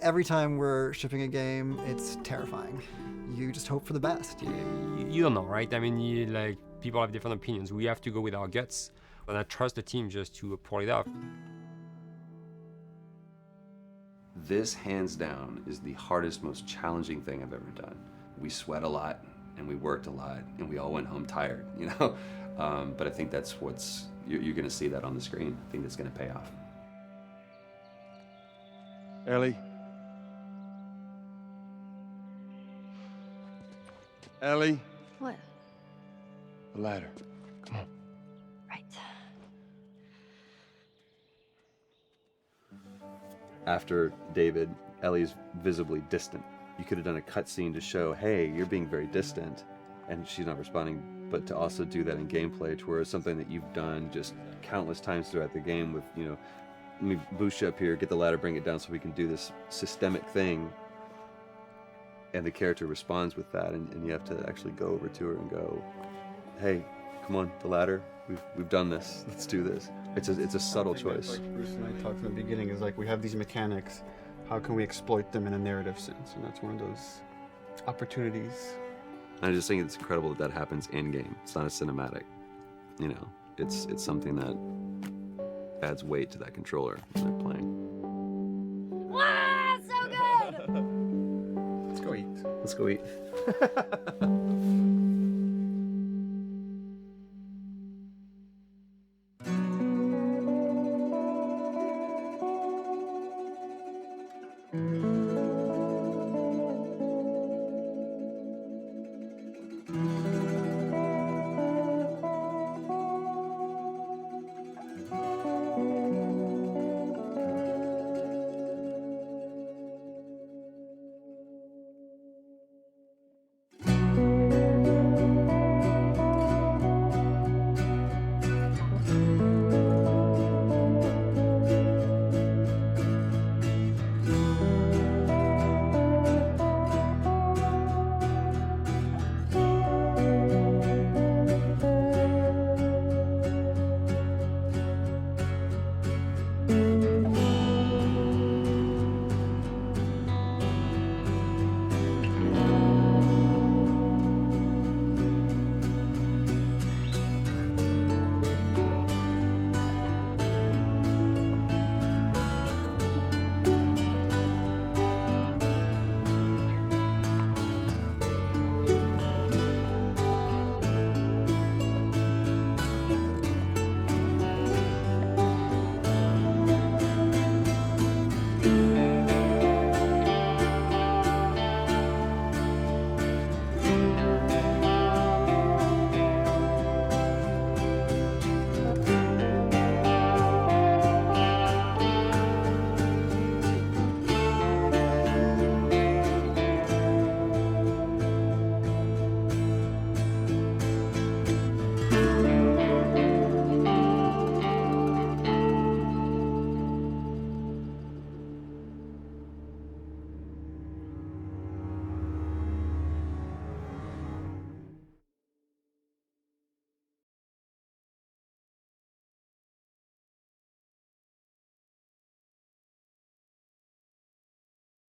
S6: Every time we're shipping a game, it's terrifying. You just hope for the best.
S20: You don't know, right? I mean, people have different opinions. We have to go with our guts, and I trust the team just to pull it off.
S24: This, hands down, is the hardest, most challenging thing I've ever done. We sweat a lot, and we worked a lot, and we all went home tired, you know? But I think that's you're gonna see that on the screen. I think that's gonna pay off.
S15: Ellie? Ellie?
S19: What?
S15: The ladder. Come on.
S19: Right.
S24: After David, Ellie's visibly distant. You could have done a cutscene to show, hey, you're being very distant, and she's not responding, but to also do that in gameplay to where it's something that you've done just countless times throughout the game with, you know, let me boost you up here, get the ladder, bring it down so we can do this systemic thing, and the character responds with that, and you have to actually go over to her and go, hey, come on, the ladder, we've done this, let's do this. It's a subtle choice.
S2: Like Bruce and I talked in the beginning, is like we have these mechanics, how can we exploit them in a narrative sense? And that's one of those opportunities.
S24: I just think it's incredible that happens in-game. It's not a cinematic, you know, it's something that adds weight to that controller when they're playing.
S19: Wow, so good!
S2: Let's go eat.
S24: Let's go eat.